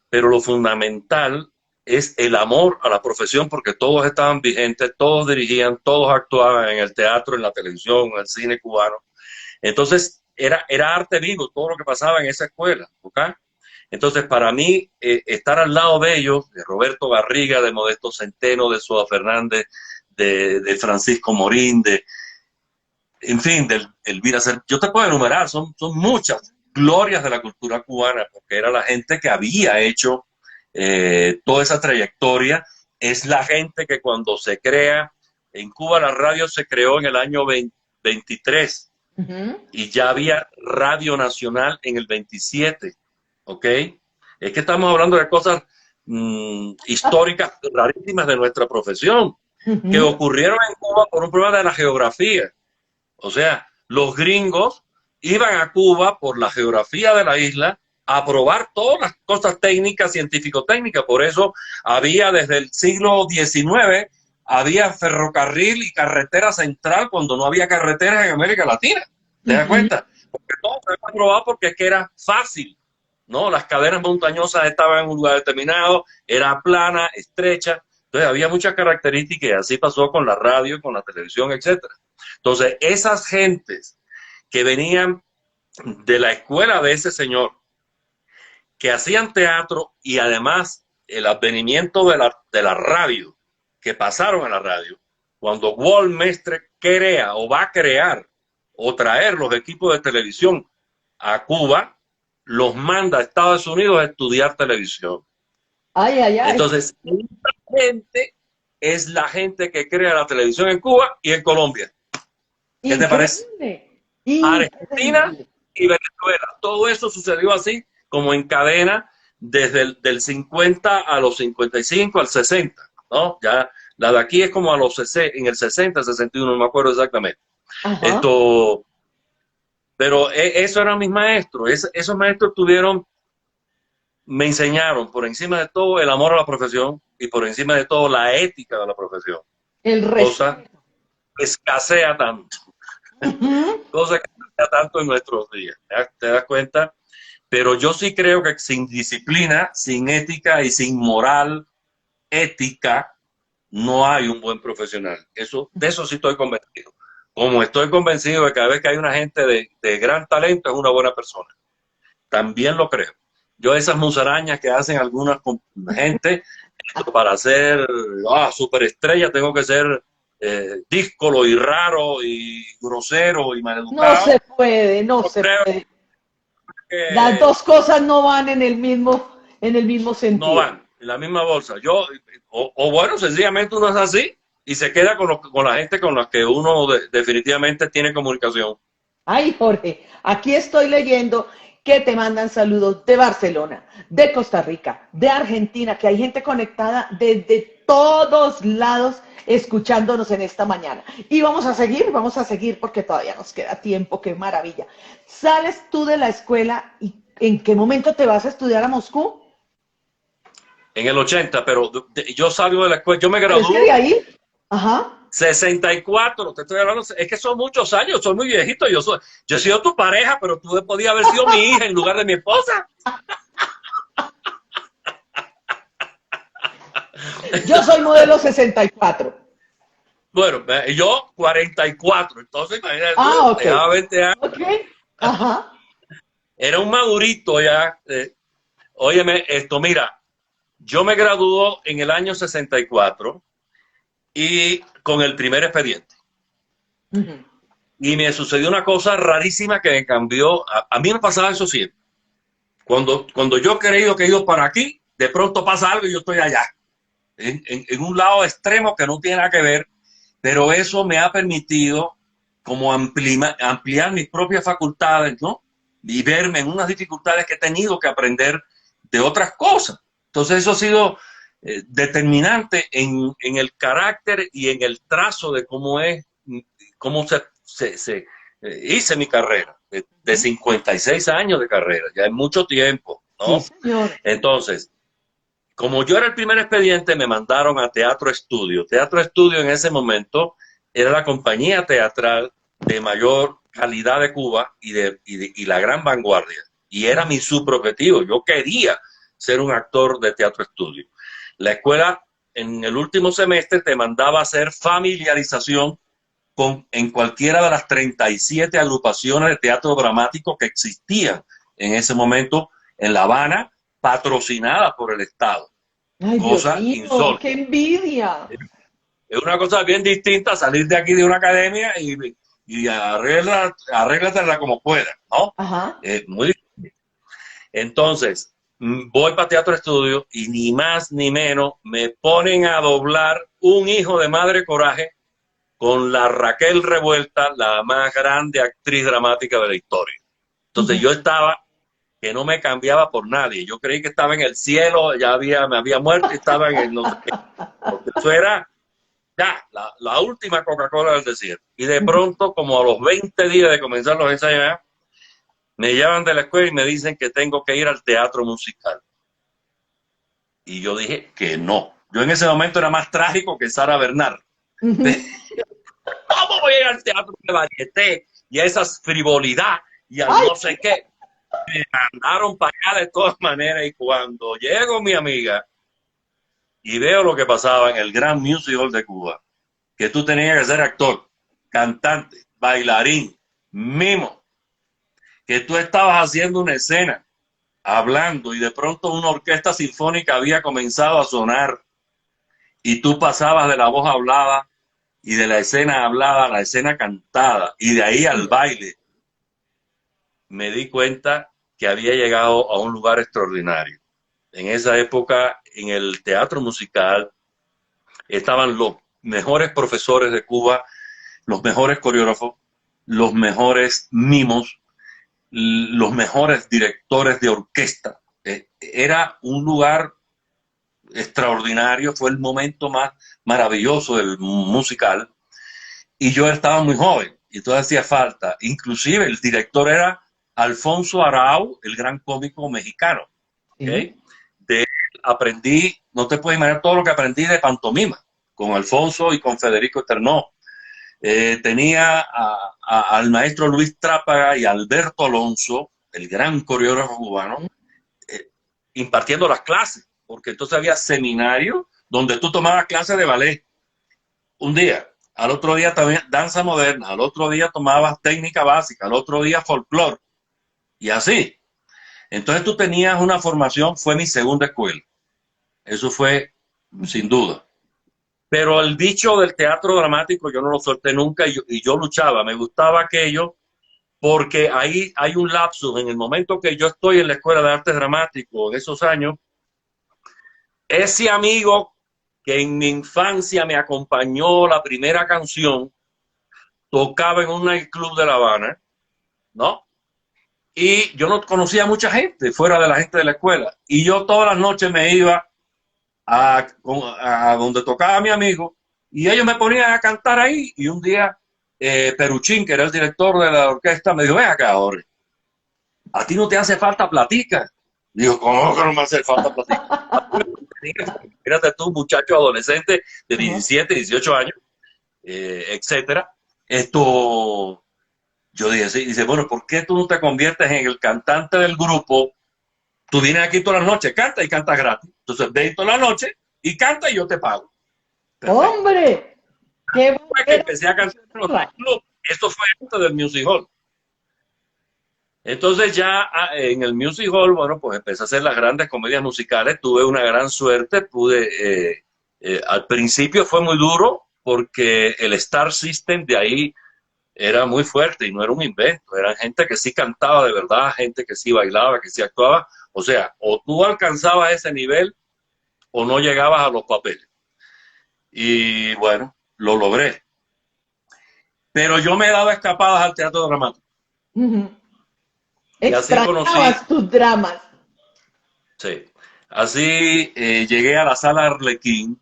Speaker 2: Pero lo fundamental es el amor a la profesión, porque todos estaban vigentes, todos dirigían, todos actuaban en el teatro, en la televisión, en el cine cubano. Entonces, era arte vivo todo lo que pasaba en esa escuela, ¿ok? Entonces, para mí, estar al lado de ellos, de Roberto Garriga, de Modesto Centeno, de Soda Fernández, de Francisco Morín, en fin, de Elvira Ser, yo te puedo enumerar, son muchas glorias de la cultura cubana, porque era la gente que había hecho toda esa trayectoria. Es la gente que cuando se crea, en Cuba la radio se creó en el año 23
Speaker 3: Ujú.
Speaker 2: y ya había Radio Nacional en el 27, ¿ok? Es que estamos hablando de cosas históricas rarísimas de nuestra profesión, que
Speaker 3: Ujú.
Speaker 2: ocurrieron en Cuba por un problema de la geografía. O sea, los gringos iban a Cuba por la geografía de la isla a probar todas las cosas técnicas, científico-técnicas. Por eso había desde el siglo XIX, había ferrocarril y carretera central cuando no había carreteras en América Latina. ¿Te das
Speaker 3: Ujú.
Speaker 2: cuenta? Porque todo se había probado porque es que era fácil, ¿no? Las cadenas montañosas estaban en un lugar determinado, era plana, estrecha. Entonces había muchas características y así pasó con la radio, con la televisión, etcétera. Entonces, esas gentes que venían de la escuela de ese señor, que hacían teatro y además el advenimiento de la radio, que pasaron a la radio, cuando Walt Mestre crea o va a crear o traer los equipos de televisión a Cuba, los manda a Estados Unidos a estudiar televisión.
Speaker 3: Ay, ay, ay.
Speaker 2: Entonces, esta gente es la gente que crea la televisión en Cuba y en Colombia. ¿Qué te parece?
Speaker 3: Increíble.
Speaker 2: Argentina
Speaker 3: Increíble.
Speaker 2: y Venezuela. Todo eso sucedió así, como en cadena, desde del 50 a los 55, al 60, ¿no? Ya la de aquí es como a los 60, en el 60, 61, no me acuerdo exactamente.
Speaker 3: Ajá.
Speaker 2: Esto, pero eso eran mis maestros. Esos maestros me enseñaron por encima de todo el amor a la profesión y por encima de todo la ética de la profesión.
Speaker 3: El
Speaker 2: Cosa
Speaker 3: respeto.
Speaker 2: que escasea tanto,
Speaker 3: Ujú.
Speaker 2: cosa que escasea tanto en nuestros días. ¿Te das cuenta? Pero yo sí creo que sin disciplina, sin ética y sin moral ética, no hay un buen profesional. De eso sí estoy convencido. Como estoy convencido de que cada vez que hay una gente de gran talento es una buena persona. También lo creo. Yo esas musarañas que hacen algunas gente, para ser superestrella tengo que ser díscolo y raro y grosero y
Speaker 3: No
Speaker 2: maleducado.
Speaker 3: se puede, no
Speaker 2: Yo
Speaker 3: se
Speaker 2: creo
Speaker 3: puede. Las
Speaker 2: que
Speaker 3: dos cosas no van en el mismo
Speaker 2: no
Speaker 3: sentido.
Speaker 2: van en la misma bolsa. O bueno, sencillamente uno es así y se queda con la gente con la que uno definitivamente tiene comunicación.
Speaker 3: Ay, Jorge, aquí estoy leyendo que te mandan saludos de Barcelona, de Costa Rica, de Argentina, que hay gente conectada desde todos lados escuchándonos en esta mañana. Y vamos a seguir porque todavía nos queda tiempo, qué maravilla. ¿Sales tú de la escuela y en qué momento te vas a estudiar a Moscú?
Speaker 2: En el 80, pero yo salgo de la escuela, yo me
Speaker 3: Pero es que de
Speaker 2: gradúo
Speaker 3: ahí, ajá,
Speaker 2: 64, te estoy hablando, es que son muchos años, soy muy viejito, yo he sido tu pareja, pero tú podías haber sido mi hija en lugar de mi esposa.
Speaker 3: yo soy modelo 64.
Speaker 2: Bueno, yo 44, entonces imagínate tú,
Speaker 3: Ah, ok,
Speaker 2: dejaba 20 años,
Speaker 3: ok, ajá.
Speaker 2: era un madurito ya. Óyeme, mira, yo me graduó en el año 64 y con el primer expediente.
Speaker 3: Uh-huh.
Speaker 2: Y me sucedió una cosa rarísima que me cambió. A mí me pasaba eso siempre. Cuando yo he creído que he ido para aquí, de pronto pasa algo y yo estoy allá, en un lado extremo que no tiene nada que ver, pero eso me ha permitido como ampliar mis propias facultades, ¿no? Y verme en unas dificultades que he tenido que aprender de otras cosas. Entonces eso ha sido determinante en el carácter y en el trazo de cómo es, cómo hice mi carrera de 56 años de carrera, ya es mucho tiempo, ¿no?
Speaker 3: Sí, señor.
Speaker 2: Entonces, como yo era el primer expediente, me mandaron a Teatro Estudio. Teatro Estudio en ese momento era la compañía teatral de mayor calidad de Cuba y la gran vanguardia. Y era mi subobjetivo. Yo quería ser un actor de Teatro Estudio. La escuela en el último semestre te mandaba a hacer familiarización en cualquiera de las 37 agrupaciones de teatro dramático que existían en ese momento en La Habana, patrocinadas por el Estado.
Speaker 3: Ay, Dios
Speaker 2: Cosa
Speaker 3: mío,
Speaker 2: insólita.
Speaker 3: qué envidia.
Speaker 2: Es una cosa bien distinta salir de aquí de una academia y arréglatela como puedas, ¿no?
Speaker 3: Ajá.
Speaker 2: Es muy difícil. Entonces, voy para Teatro Estudio y ni más ni menos me ponen a doblar un hijo de Madre Coraje con la Raquel Revuelta, la más grande actriz dramática de la historia. Entonces yo estaba que no me cambiaba por nadie. Yo creí que estaba en el cielo, me había muerto y estaba en el no sé qué. Porque eso era ya la última Coca-Cola del desierto. Y de pronto, como a los 20 días de comenzar los ensayos, me llaman de la escuela y me dicen que tengo que ir al teatro musical. Y yo dije que no. Yo en ese momento era más trágico que Sara Bernard. ¿Cómo voy a ir al teatro de varieté y a esa frivolidad y al no sé qué? Me mandaron para allá de todas maneras y cuando llego mi amiga y veo lo que pasaba en el Gran Music Hall de Cuba, que tú tenías que ser actor, cantante, bailarín, mimo, que tú estabas haciendo una escena, hablando y de pronto una orquesta sinfónica había comenzado a sonar y tú pasabas de la voz hablada y de la escena hablada a la escena cantada y de ahí al baile, me di cuenta que había llegado a un lugar extraordinario. En esa época, en el teatro musical, estaban los mejores profesores de Cuba, los mejores coreógrafos, los mejores mimos, los mejores directores de orquesta. Era un lugar extraordinario, fue el momento más maravilloso del musical. Y yo estaba muy joven, y todo hacía falta. Inclusive el director era Alfonso Arau, el gran cómico mexicano. ¿Okay? De él aprendí, no te puedes imaginar todo lo que aprendí de pantomima, con Alfonso y con Federico Ternó. Tenía al maestro Luis Trápaga y Alberto Alonso, el gran coreógrafo cubano, impartiendo las clases, porque entonces había seminarios donde tú tomabas clases de ballet un día, al otro día también danza moderna, al otro día tomabas técnica básica, al otro día folclore, y así. Entonces tú tenías una formación, fue mi segunda escuela. Eso fue sin duda. Pero el bicho del teatro dramático yo no lo solté nunca y yo luchaba, me gustaba aquello, porque ahí hay un lapsus. En el momento que yo estoy en la Escuela de Arte Dramático, en esos años, ese amigo que en mi infancia me acompañó la primera canción, tocaba en un nightclub de La Habana, ¿no? Y yo no conocía a mucha gente fuera de la gente de la escuela. Y yo todas las noches me iba a donde tocaba mi amigo y ellos me ponían a cantar ahí. Y un día Peruchín, que era el director de la orquesta, me dijo: ven acá, Jorge, a ti no te hace falta platica. Digo: ¿cómo que no me hace falta platica? Fíjate tú, muchacho adolescente de 17, 18 años, etcétera. Esto, yo dije, sí. Dice: bueno, ¿por qué tú no te conviertes en el cantante del grupo? Tú vienes aquí todas las noches, canta y cantas gratis. Entonces, ven toda la noche y canta y yo te pago.
Speaker 3: Perfecto. ¡Hombre! ¡Qué
Speaker 2: bueno! Que empecé a cantar en los clubes. Esto fue antes del Music Hall. Entonces ya en el Music Hall, bueno, pues empecé a hacer las grandes comedias musicales. Tuve una gran suerte. Al principio fue muy duro porque el Star System de ahí era muy fuerte y no era un invento. Eran gente que sí cantaba de verdad, gente que sí bailaba, que sí actuaba. O sea, o tú alcanzabas ese nivel o no llegabas a los papeles. Y bueno, lo logré. Pero yo me daba escapadas al teatro dramático.
Speaker 3: Y así conocí tus dramas.
Speaker 2: Sí. Así llegué a la sala Arlequín.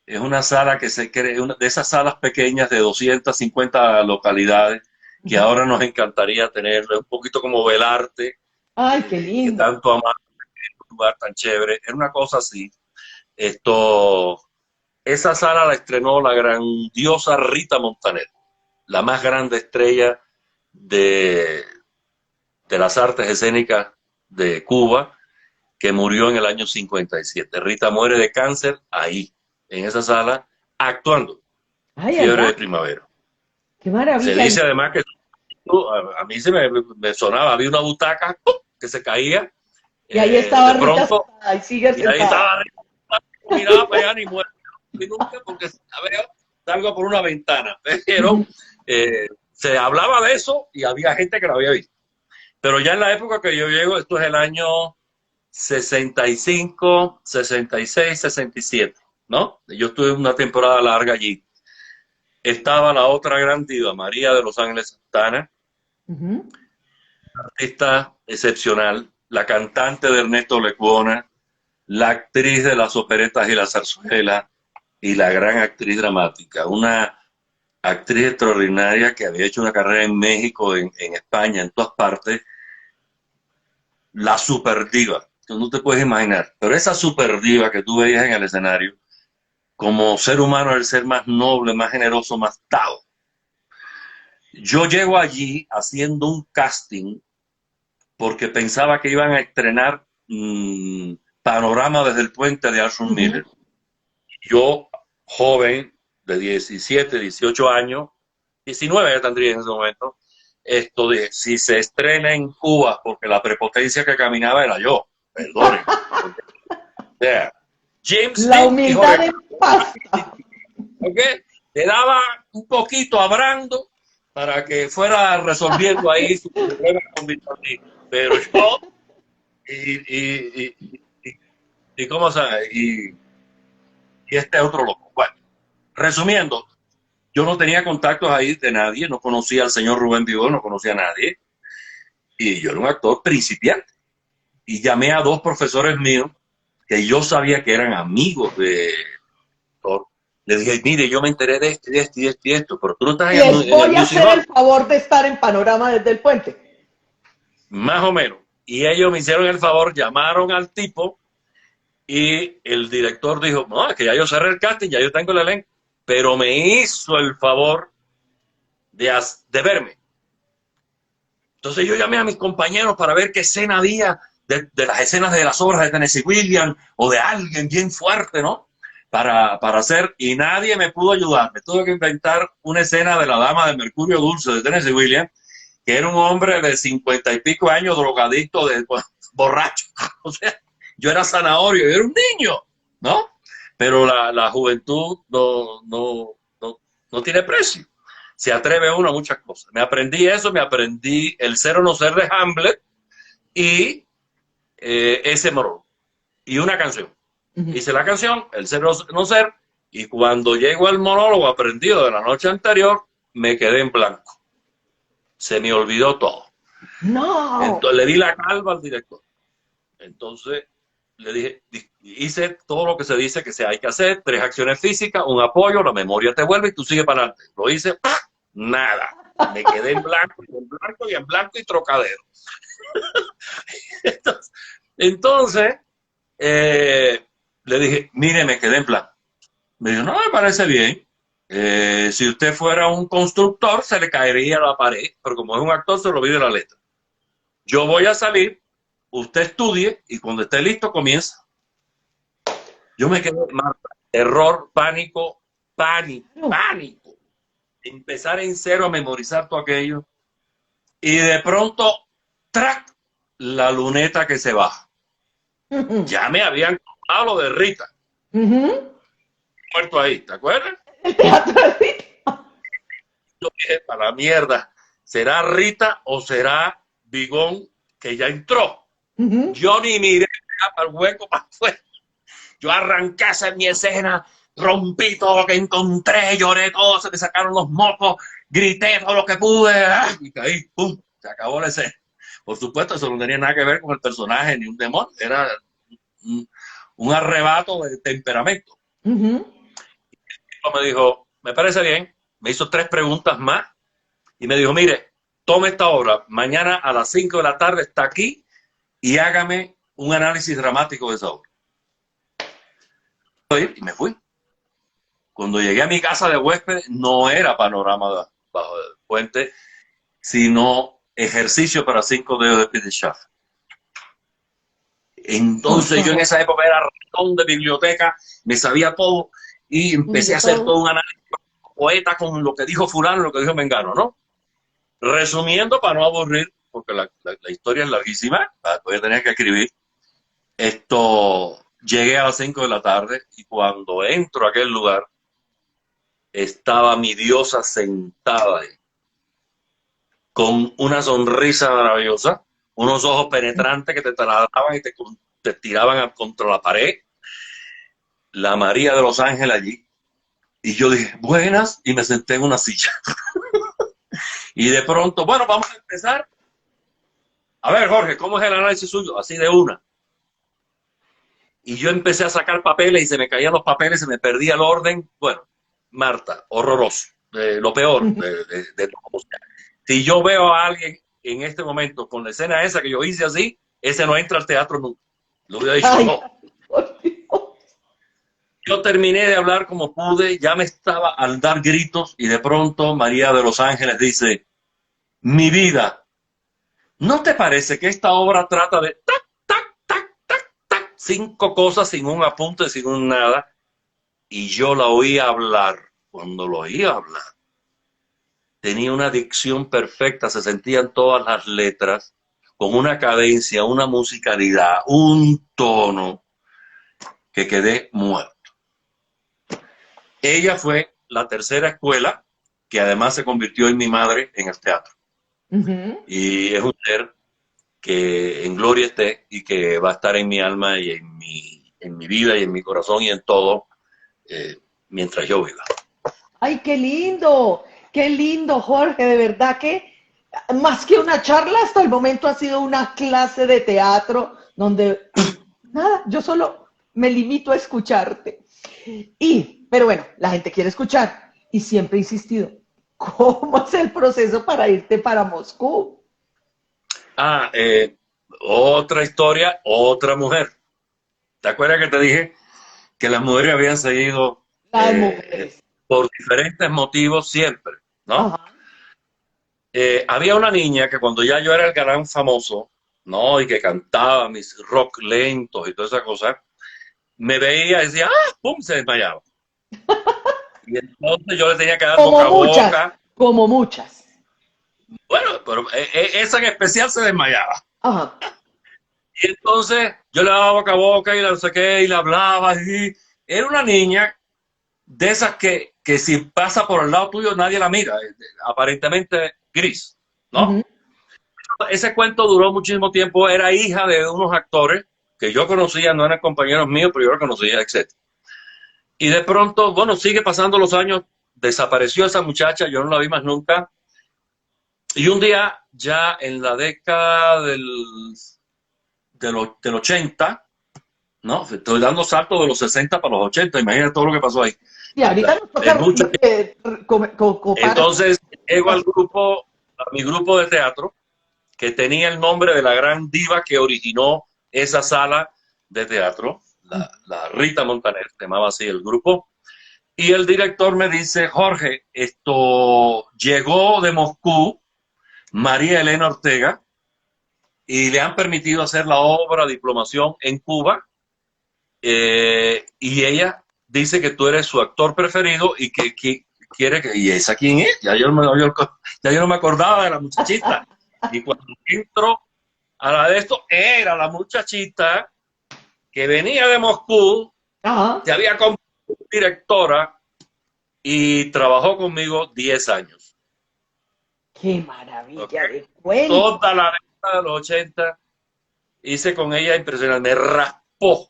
Speaker 2: Es una sala que se cree, una de esas salas pequeñas de 250 localidades, que ahora nos encantaría tenerlo. Es un poquito como Velarte,
Speaker 3: Ay, qué
Speaker 2: que
Speaker 3: lindo.
Speaker 2: tanto amamos en un lugar tan chévere. Es una cosa así. Esa sala la estrenó la grandiosa Rita Montaner, la más grande estrella de, de las artes escénicas de Cuba, que murió en el año 57. Rita muere de cáncer ahí, en esa sala, actuando
Speaker 3: Ay,
Speaker 2: Fiebre
Speaker 3: allá.
Speaker 2: de Primavera.
Speaker 3: Qué
Speaker 2: Se
Speaker 3: maravilla.
Speaker 2: dice además que a mí me sonaba, había una butaca ¡pum! Que se caía
Speaker 3: Y ahí estaba
Speaker 2: de
Speaker 3: Rita
Speaker 2: pronto,
Speaker 3: sentada y sigue
Speaker 2: y ahí
Speaker 3: sentada.
Speaker 2: estaba, miraba para allá ni muerto, ni nunca, porque a ver, salgo por una ventana, pero se hablaba de eso y había gente que lo había visto. Pero ya en la época que yo llego, esto es el año 65, 66, 67, ¿no? Yo estuve una temporada larga allí. Estaba la otra gran diva, María de Los Ángeles Santana,
Speaker 3: Ujú.
Speaker 2: artista excepcional, la cantante de Ernesto Lecuona, la actriz de las operetas y la zarzuela y la gran actriz dramática, una actriz extraordinaria que había hecho una carrera en México, en España, en todas partes, la superdiva, tú no te puedes imaginar, pero esa superdiva que tú veías en el escenario, como ser humano, el ser más noble, más generoso, más dado. Yo llego allí haciendo un casting porque pensaba que iban a estrenar Panorama desde el puente de Arthur
Speaker 3: Ujú.
Speaker 2: Miller. Yo, joven, de 17, 18 años, 19 ya tendría en ese momento, esto de si se estrena en Cuba, porque la prepotencia que caminaba era yo, perdonen. O sea, Jim
Speaker 3: La
Speaker 2: Smith y
Speaker 3: humildad
Speaker 2: Jorge,
Speaker 3: en pasta.
Speaker 2: ¿ok? Le daba un poquito a Brando para que fuera resolviendo ahí su problema con Vitalino. Pero yo, y cómo se y este otro loco. Bueno, resumiendo, yo no tenía contactos ahí de nadie, no conocía al señor Rubén Vigo, no conocía a nadie, y yo era un actor principiante. Y llamé a dos profesores míos que yo sabía que eran amigos de actor. Le dije, mire, yo me enteré de esto, y de esto, y de esto, y de esto, pero tú no estás
Speaker 3: Les
Speaker 2: en el
Speaker 3: voy a
Speaker 2: Music
Speaker 3: hacer
Speaker 2: Hall.
Speaker 3: el favor de estar en Panorama desde el puente.
Speaker 2: Más o menos. Y ellos me hicieron el favor, llamaron al tipo y el director dijo, no, es que ya yo cerré el casting, ya yo tengo el elenco, pero me hizo el favor de verme. Entonces yo llamé a mis compañeros para ver qué escena había de las escenas de las obras de Tennessee Williams o de alguien bien fuerte, ¿no? Para hacer, y nadie me pudo ayudar. Me tuve que inventar una escena de la Dama de Mercurio Dulce de Tennessee Williams, que era un hombre de 50 y pico años, drogadicto, borracho. O sea, yo era zanahorio, yo era un niño, ¿no? Pero la juventud no tiene precio. Se atreve uno a muchas cosas. Me aprendí eso, me aprendí el ser o no ser de Hamlet y ese morón. Y una canción.
Speaker 3: Ujú.
Speaker 2: Hice la canción, el ser o no ser, y cuando llego al monólogo aprendido de la noche anterior, me quedé en blanco. Se me olvidó todo.
Speaker 3: No.
Speaker 2: Entonces le di la calva al director. Entonces le dije, hice todo lo que se dice que se hay que hacer, 3 acciones físicas, un apoyo, la memoria te vuelve y tú sigues para adelante. Lo hice, ¡pah! Nada. Me quedé en blanco y en blanco y en blanco y trocadero. Entonces le dije, mire, me quedé en blanco. Me dijo, no, me parece bien. Si usted fuera un constructor, se le caería a la pared, pero como es un actor, se lo olvide la letra. Yo voy a salir, usted estudie y cuando esté listo comienza. Yo me quedé, Marta, terror, pánico, pánico. Empezar en cero a memorizar todo aquello y de pronto, ¡trac! La luneta que se baja.
Speaker 3: Ujú.
Speaker 2: Ya me habían contado lo de Rita,
Speaker 3: Ujú.
Speaker 2: muerto ahí, ¿te acuerdas?
Speaker 3: El teatro de Rita.
Speaker 2: Yo dije, para la mierda, ¿será Rita o será Bigón que ya entró?
Speaker 3: Ujú.
Speaker 2: Yo ni miré para el hueco para afuera. Yo arranqué a hacer mi escena, rompí todo lo que encontré, lloré todo, se me sacaron los mocos, grité todo lo que pude, y caí, ¡pum! Se acabó la escena. Por supuesto, eso no tenía nada que ver con el personaje ni un demonio, era un arrebato de temperamento.
Speaker 3: Ujú.
Speaker 2: Me dijo, me parece bien, me hizo 3 preguntas más y me dijo, mire, tome esta obra, mañana a las 5 de la tarde está aquí y hágame un análisis dramático de esa obra. Y me fui. Cuando llegué a mi casa de huésped, no era Panorama bajo el puente, sino Ejercicio para 5 dedos de Peter Schaff. Entonces yo en esa época era ratón de biblioteca, me sabía todo y empecé a hacer todo un análisis poeta con lo que dijo fulano, lo que dijo Mengano, ¿no? Resumiendo, para no aburrir, porque la historia es larguísima, voy a tener que escribir, llegué a las 5 de la tarde y cuando entro a aquel lugar, estaba mi diosa sentada ahí, con una sonrisa maravillosa, unos ojos penetrantes que te taladraban y te tiraban contra la pared, la María de los Ángeles allí, y yo dije, buenas, y me senté en una silla. Y de pronto, bueno, vamos a empezar. A ver, Jorge, ¿cómo es el análisis suyo? Así de una. Y yo empecé a sacar papeles y se me caían los papeles, se me perdía el orden. Bueno, Marta, horroroso, lo peor de todo. Si yo veo a alguien en este momento con la escena esa que yo hice así, ese no entra al teatro nunca. Lo hubiera dicho,
Speaker 3: Ay,
Speaker 2: no. Yo terminé de hablar como pude, ya me estaba al dar gritos y de pronto María de los Ángeles dice, mi vida, ¿no te parece que esta obra trata de tac, tac, tac, tac, tac, 5 cosas sin un apunte, sin un nada? Y yo la oí hablar. Cuando lo oí hablar, tenía una dicción perfecta, se sentían todas las letras, con una cadencia, una musicalidad, un tono, que quedé muerto. Ella fue la tercera escuela que además se convirtió en mi madre en el teatro. Y es un ser que en gloria esté y que va a estar en mi alma y en mi vida y en mi corazón y en todo mientras yo viva.
Speaker 3: ¡Ay, qué lindo, Jorge! De verdad que más que una charla, hasta el momento ha sido una clase de teatro donde, nada, yo solo me limito a escucharte. Pero bueno, la gente quiere escuchar y siempre he insistido, ¿cómo es el proceso para irte para Moscú?
Speaker 2: Otra historia, otra mujer. ¿Te acuerdas que te dije que las mujeres habían seguido
Speaker 3: Las mujeres.
Speaker 2: por diferentes motivos siempre, ¿no?
Speaker 3: Ajá.
Speaker 2: Había una niña que cuando ya yo era el galán famoso, ¿no? Y que cantaba mis rock lentos y toda esa cosa, me veía y decía, ¡ah! ¡Pum! Se desmayaba. Y entonces yo le tenía que dar boca a boca.
Speaker 3: Como muchas.
Speaker 2: Bueno, pero esa en especial se desmayaba.
Speaker 3: Ajá.
Speaker 2: Y entonces yo le daba boca a boca y la no sé qué, y le hablaba. Y era una niña de esas que si pasa por el lado tuyo nadie la mira, aparentemente gris, ¿no? Ese cuento duró muchísimo tiempo, era hija de unos actores que yo conocía, no eran compañeros míos, pero yo la conocía, etc. Y de pronto, bueno, sigue pasando los años, desapareció esa muchacha, yo no la vi más nunca. Y un día, ya en la década del 80, ¿no? Estoy dando saltos de los 60 para los 80, imagina todo lo que pasó ahí.
Speaker 3: Y ahorita nos toca
Speaker 2: entonces, llego al grupo, a mi grupo de teatro, que tenía el nombre de la gran diva que originó esa sala de teatro, la Rita Montaner, se llamaba así el grupo, y el director me dice, Jorge, llegó de Moscú María Elena Ortega y le han permitido hacer la obra Diplomación en Cuba, y ella dice que tú eres su actor preferido y que quiere que... ¿Y esa quién es? Ya yo no me acordaba de la muchachita. Y cuando entro a la de esto, era la muchachita que venía de Moscú, se había convertido en directora y trabajó conmigo 10 años.
Speaker 3: ¡Qué maravilla de cuento!
Speaker 2: Toda la década de los 80 hice con ella impresionante. Me raspó.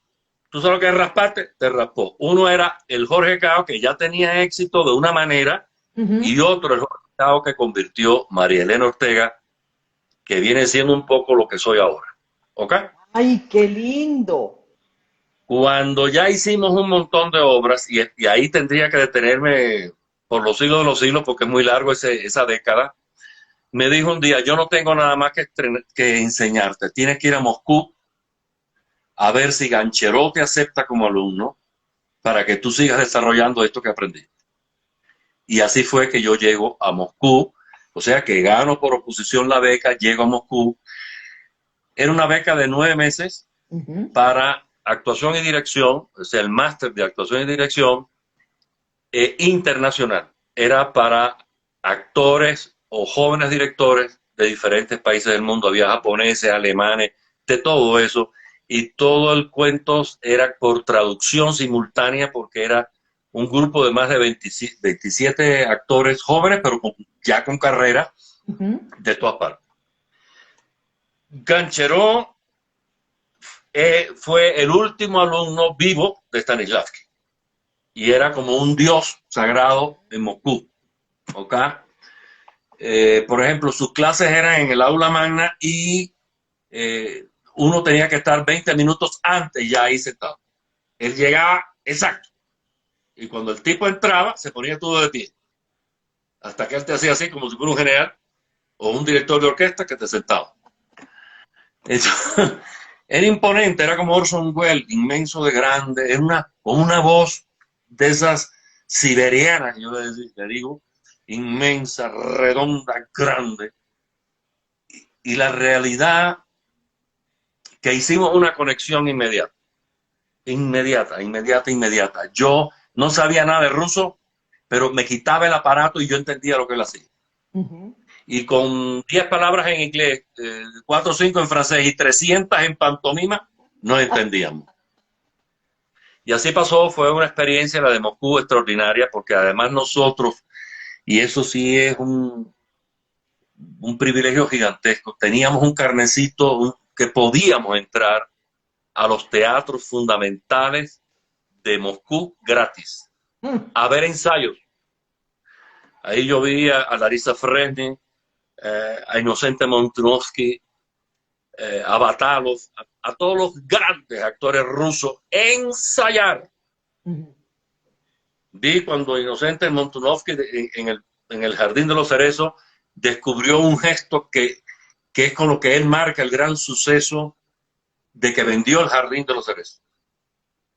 Speaker 2: ¿Tú sabes lo que es rasparte? Te raspó. Uno era el Jorge Cao, que ya tenía éxito de una manera, y otro el Jorge Cao que convirtió María Elena Ortega, que viene siendo un poco lo que soy ahora. ¿Ok?
Speaker 3: ¡Ay, qué lindo!
Speaker 2: Cuando ya hicimos un montón de obras, y ahí tendría que detenerme por los siglos de los siglos, porque es muy largo esa década, me dijo un día, yo no tengo nada más que enseñarte, tienes que ir a Moscú a ver si Gancheró te acepta como alumno para que tú sigas desarrollando esto que aprendí. Y así fue que yo llego a Moscú, o sea que gano por oposición la beca, llego a Moscú. Era una beca de 9 meses para actuación y dirección, o sea, el máster de actuación y dirección internacional. Era para actores o jóvenes directores de diferentes países del mundo. Había japoneses, alemanes, de todo eso. Y todo el cuento era por traducción simultánea porque era un grupo de más de 27 actores jóvenes, pero ya con carrera de todas partes. Gancheró fue el último alumno vivo de Stanislavski y era como un dios sagrado en Moscú. ¿Okay? Por ejemplo, sus clases eran en el aula magna y uno tenía que estar 20 minutos antes ya ahí sentado. Él llegaba exacto. Y cuando el tipo entraba, se ponía todo de pie. Hasta que él te hacía así, como si fuera un general o un director de orquesta que te sentaba. Eso, era imponente, era como Orson Welles, inmenso de grande, era una voz de esas siberianas, yo le digo, inmensa, redonda, grande. Y la realidad que hicimos una conexión inmediata. Yo no sabía nada de ruso, pero me quitaba el aparato y yo entendía lo que él hacía. Y con 10 palabras en inglés, 4 o 5 en francés y 300 en pantomima, nos entendíamos. Y así pasó, fue una experiencia, la de Moscú, extraordinaria, porque además nosotros, y eso sí es un privilegio gigantesco, teníamos un carnecito que podíamos entrar a los teatros fundamentales de Moscú gratis, a ver ensayos. Ahí yo vi a Larisa Fresny, a Inocente Montunovsky, a Batalov, a todos los grandes actores rusos ensayar. Vi cuando Inocente Montunovsky en el Jardín de los Cerezos descubrió un gesto que es con lo que él marca el gran suceso de que vendió el Jardín de los Cerezos.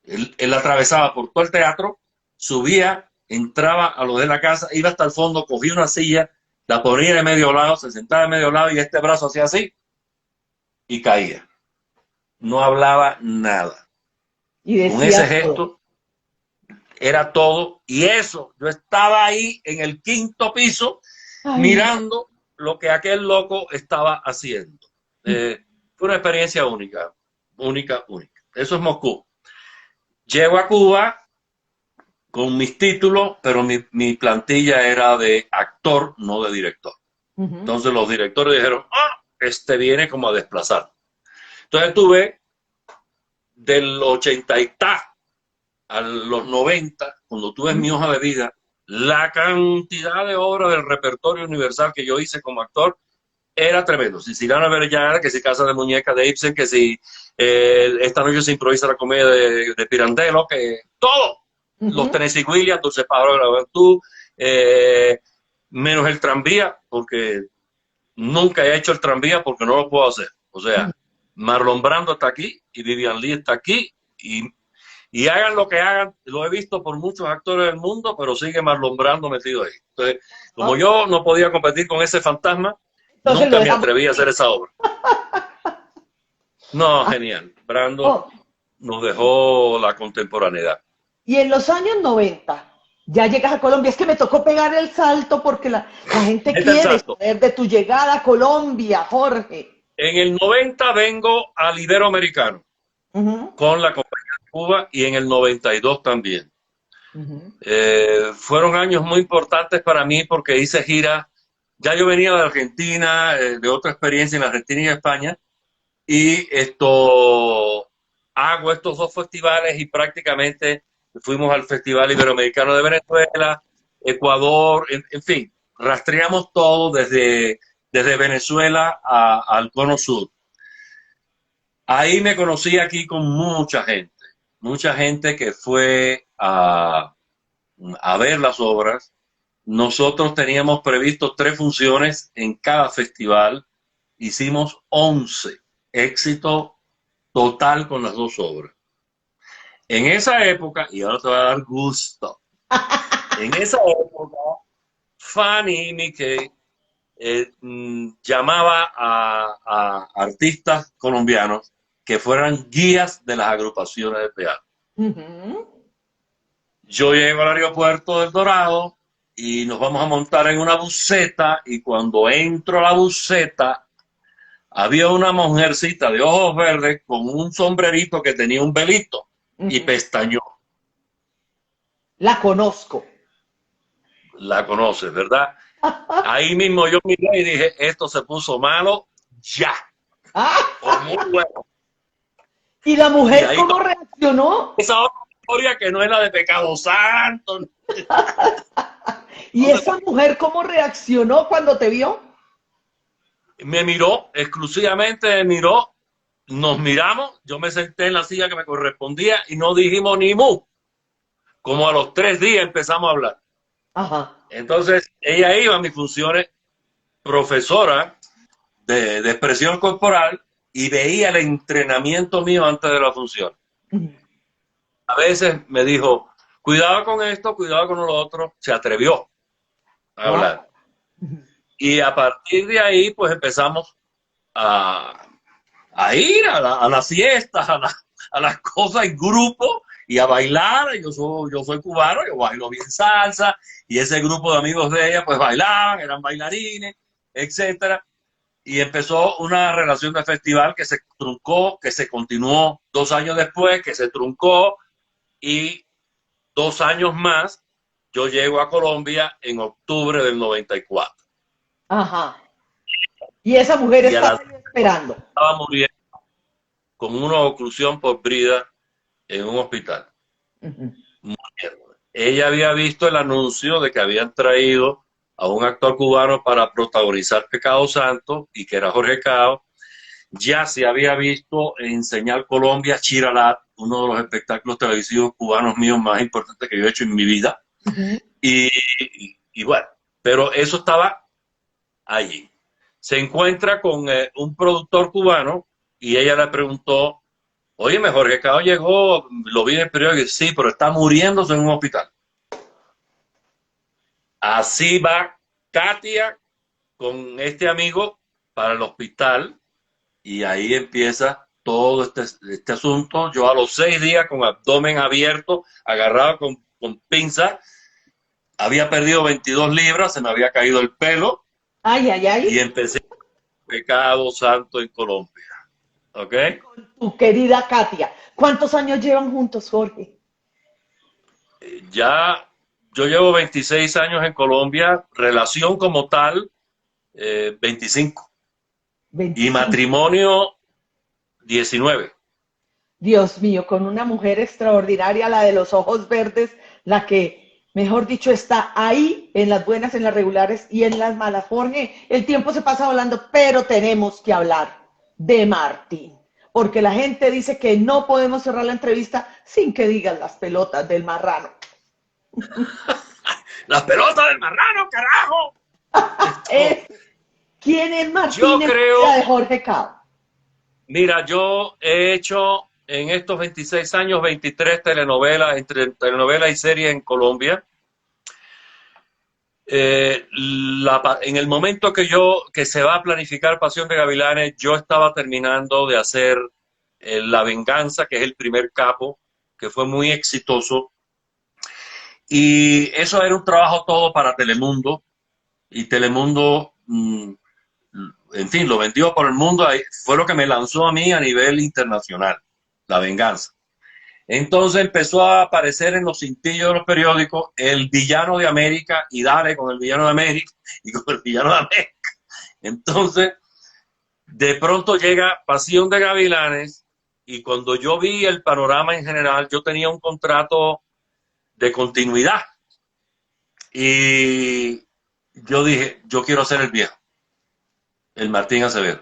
Speaker 2: Él atravesaba por todo el teatro, subía, entraba a lo de la casa, iba hasta el fondo, cogía una silla, la ponía de medio lado, se sentaba de medio lado y este brazo hacía así y caía. No hablaba nada.
Speaker 3: Y
Speaker 2: con ese gesto era todo. Y eso, yo estaba ahí en el 5º piso mirando lo que aquel loco estaba haciendo. Fue una experiencia única. Eso es Moscú. Llego a Cuba con mis títulos, pero mi plantilla era de actor, no de director. Entonces los directores dijeron, este viene como a desplazar. Entonces tuve del 80 y a los 90, cuando tuve mi hoja de vida, la cantidad de obras del repertorio universal que yo hice como actor era tremendo. Si Cyrano de Bergerac, que si Casa de Muñecas de Ibsen, que si Esta noche se improvisa la comedia de Pirandello, que todo. Los Tennessee Williams, Dulce Pájaro de la Juventud, menos el tranvía, porque nunca he hecho el tranvía porque no lo puedo hacer. O sea, Marlon Brando está aquí y Vivian Lee está aquí y hagan lo que hagan, lo he visto por muchos actores del mundo, pero sigue Marlon Brando metido ahí. Entonces, como yo no podía competir con ese fantasma, entonces nunca me atreví a hacer esa obra. No, genial. Brando nos dejó la contemporaneidad.
Speaker 3: Y en los años 90, ya llegas a Colombia. Es que me tocó pegar el salto porque la gente quiere saber de tu llegada a Colombia, Jorge.
Speaker 2: En el 90 vengo al Iberoamericano con la Compañía de Cuba y en el 92 también. Fueron años muy importantes para mí porque hice gira. Ya yo venía de Argentina, de otra experiencia en Argentina y España, y hago estos 2 festivales y prácticamente fuimos al Festival Iberoamericano de Venezuela, Ecuador, en fin, rastreamos todo desde Venezuela al Cono Sur. Ahí me conocí aquí con mucha gente que fue a ver las obras, nosotros teníamos previsto 3 funciones en cada festival, hicimos 11, éxito total con las 2 obras. En esa época, y ahora te va a dar gusto, en esa época, Fanny Mickey llamaba a artistas colombianos que fueran guías de las agrupaciones de teatro. Yo llego al aeropuerto del Dorado y nos vamos a montar en una buseta, y cuando entro a la buseta había una mujercita de ojos verdes con un sombrerito que tenía un velito y pestañó.
Speaker 3: La conozco.
Speaker 2: La conoces, ¿verdad? Ahí mismo yo miré y dije, esto se puso malo ya. O muy bueno.
Speaker 3: ¿Y la mujer
Speaker 2: ahí
Speaker 3: cómo reaccionó?
Speaker 2: esa otra historia que no es la de Pecado Santo.
Speaker 3: ¿Y esa mujer cómo reaccionó cuando te vio?
Speaker 2: Me miró, exclusivamente me miró, nos miramos, yo me senté en la silla que me correspondía y no dijimos ni mu. Como a los 3 días empezamos a hablar.
Speaker 3: Ajá.
Speaker 2: Entonces, ella iba a mis funciones profesora de expresión corporal y veía el entrenamiento mío antes de la función. A veces me dijo, cuidado con esto, cuidado con lo otro. Se atrevió a hablar. Y a partir de ahí, pues empezamos a ir a las fiestas, a las cosas en grupo y a bailar. Yo soy cubano, yo bailo bien salsa, y ese grupo de amigos de ella pues bailaban, eran bailarines, etcétera. Y empezó una relación de festival que se truncó, que se continuó 2 años después, que se truncó, y 2 años más yo llego a Colombia en octubre del 94.
Speaker 3: Ajá. Y esa mujer estaba esperando.
Speaker 2: Estaba muriendo con una oclusión por brida en un hospital. Ella había visto el anuncio de que habían traído a un actor cubano para protagonizar Pecado Santo, y que era Jorge Cao. Ya se había visto en Señal Colombia Chiralat, uno de los espectáculos televisivos cubanos míos más importantes que yo he hecho en mi vida. Y bueno, pero eso estaba allí. Se encuentra con un productor cubano y ella le preguntó, oye, Jorge Cao llegó, lo vi en el periódico, sí, pero está muriéndose en un hospital. Así va Katia con este amigo para el hospital, y ahí empieza todo este asunto. Yo a los 6 días con abdomen abierto, agarrado con pinza, había perdido 22 libras, se me había caído el pelo.
Speaker 3: Ay, ay, ay.
Speaker 2: Y empecé Pecado Santo en Colombia. ¿Ok?
Speaker 3: Con tu querida Katia. ¿Cuántos años llevan juntos, Jorge?
Speaker 2: Ya yo llevo 26 años en Colombia, relación como tal, 25.
Speaker 3: 25.
Speaker 2: Y matrimonio, 19.
Speaker 3: Dios mío, con una mujer extraordinaria, la de los ojos verdes, la que, mejor dicho, está ahí en las buenas, en las regulares y en las malas. Jorge, el tiempo se pasa volando, pero tenemos que hablar de Martín, porque la gente dice que no podemos cerrar la entrevista sin que digan las pelotas del marrano.
Speaker 2: ¡Las pelotas del marrano, carajo!
Speaker 3: ¿Quién es Martín?
Speaker 2: Yo creo,
Speaker 3: de Jorge Cao?
Speaker 2: Mira, yo he hecho en estos 26 años 23 telenovelas, entre telenovelas y series en Colombia. En el momento que se va a planificar Pasión de Gavilanes, yo estaba terminando de hacer La Venganza, que es el primer capo, que fue muy exitoso. Y eso era un trabajo todo para Telemundo. Y Telemundo, en fin, lo vendió por el mundo. Fue lo que me lanzó a mí a nivel internacional, La Venganza. Entonces empezó a aparecer en los cintillos de los periódicos el villano de América, y dale con el villano de América y con el villano de América. Entonces, de pronto llega Pasión de Gavilanes, y cuando yo vi el panorama en general, yo tenía un contrato de continuidad. Y yo dije, yo quiero ser el viejo, el Martín Acevedo.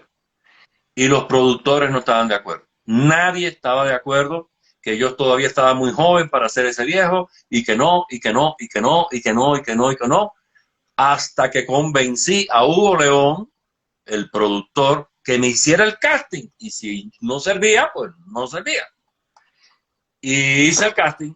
Speaker 2: Y los productores no estaban de acuerdo. Nadie estaba de acuerdo, que yo todavía estaba muy joven para ser ese viejo, y que no, y que no, y que no, y que no, y que no, y que no. hasta que convencí a Hugo León, el productor, que me hiciera el casting. Y si no servía, pues no servía. Y hice el casting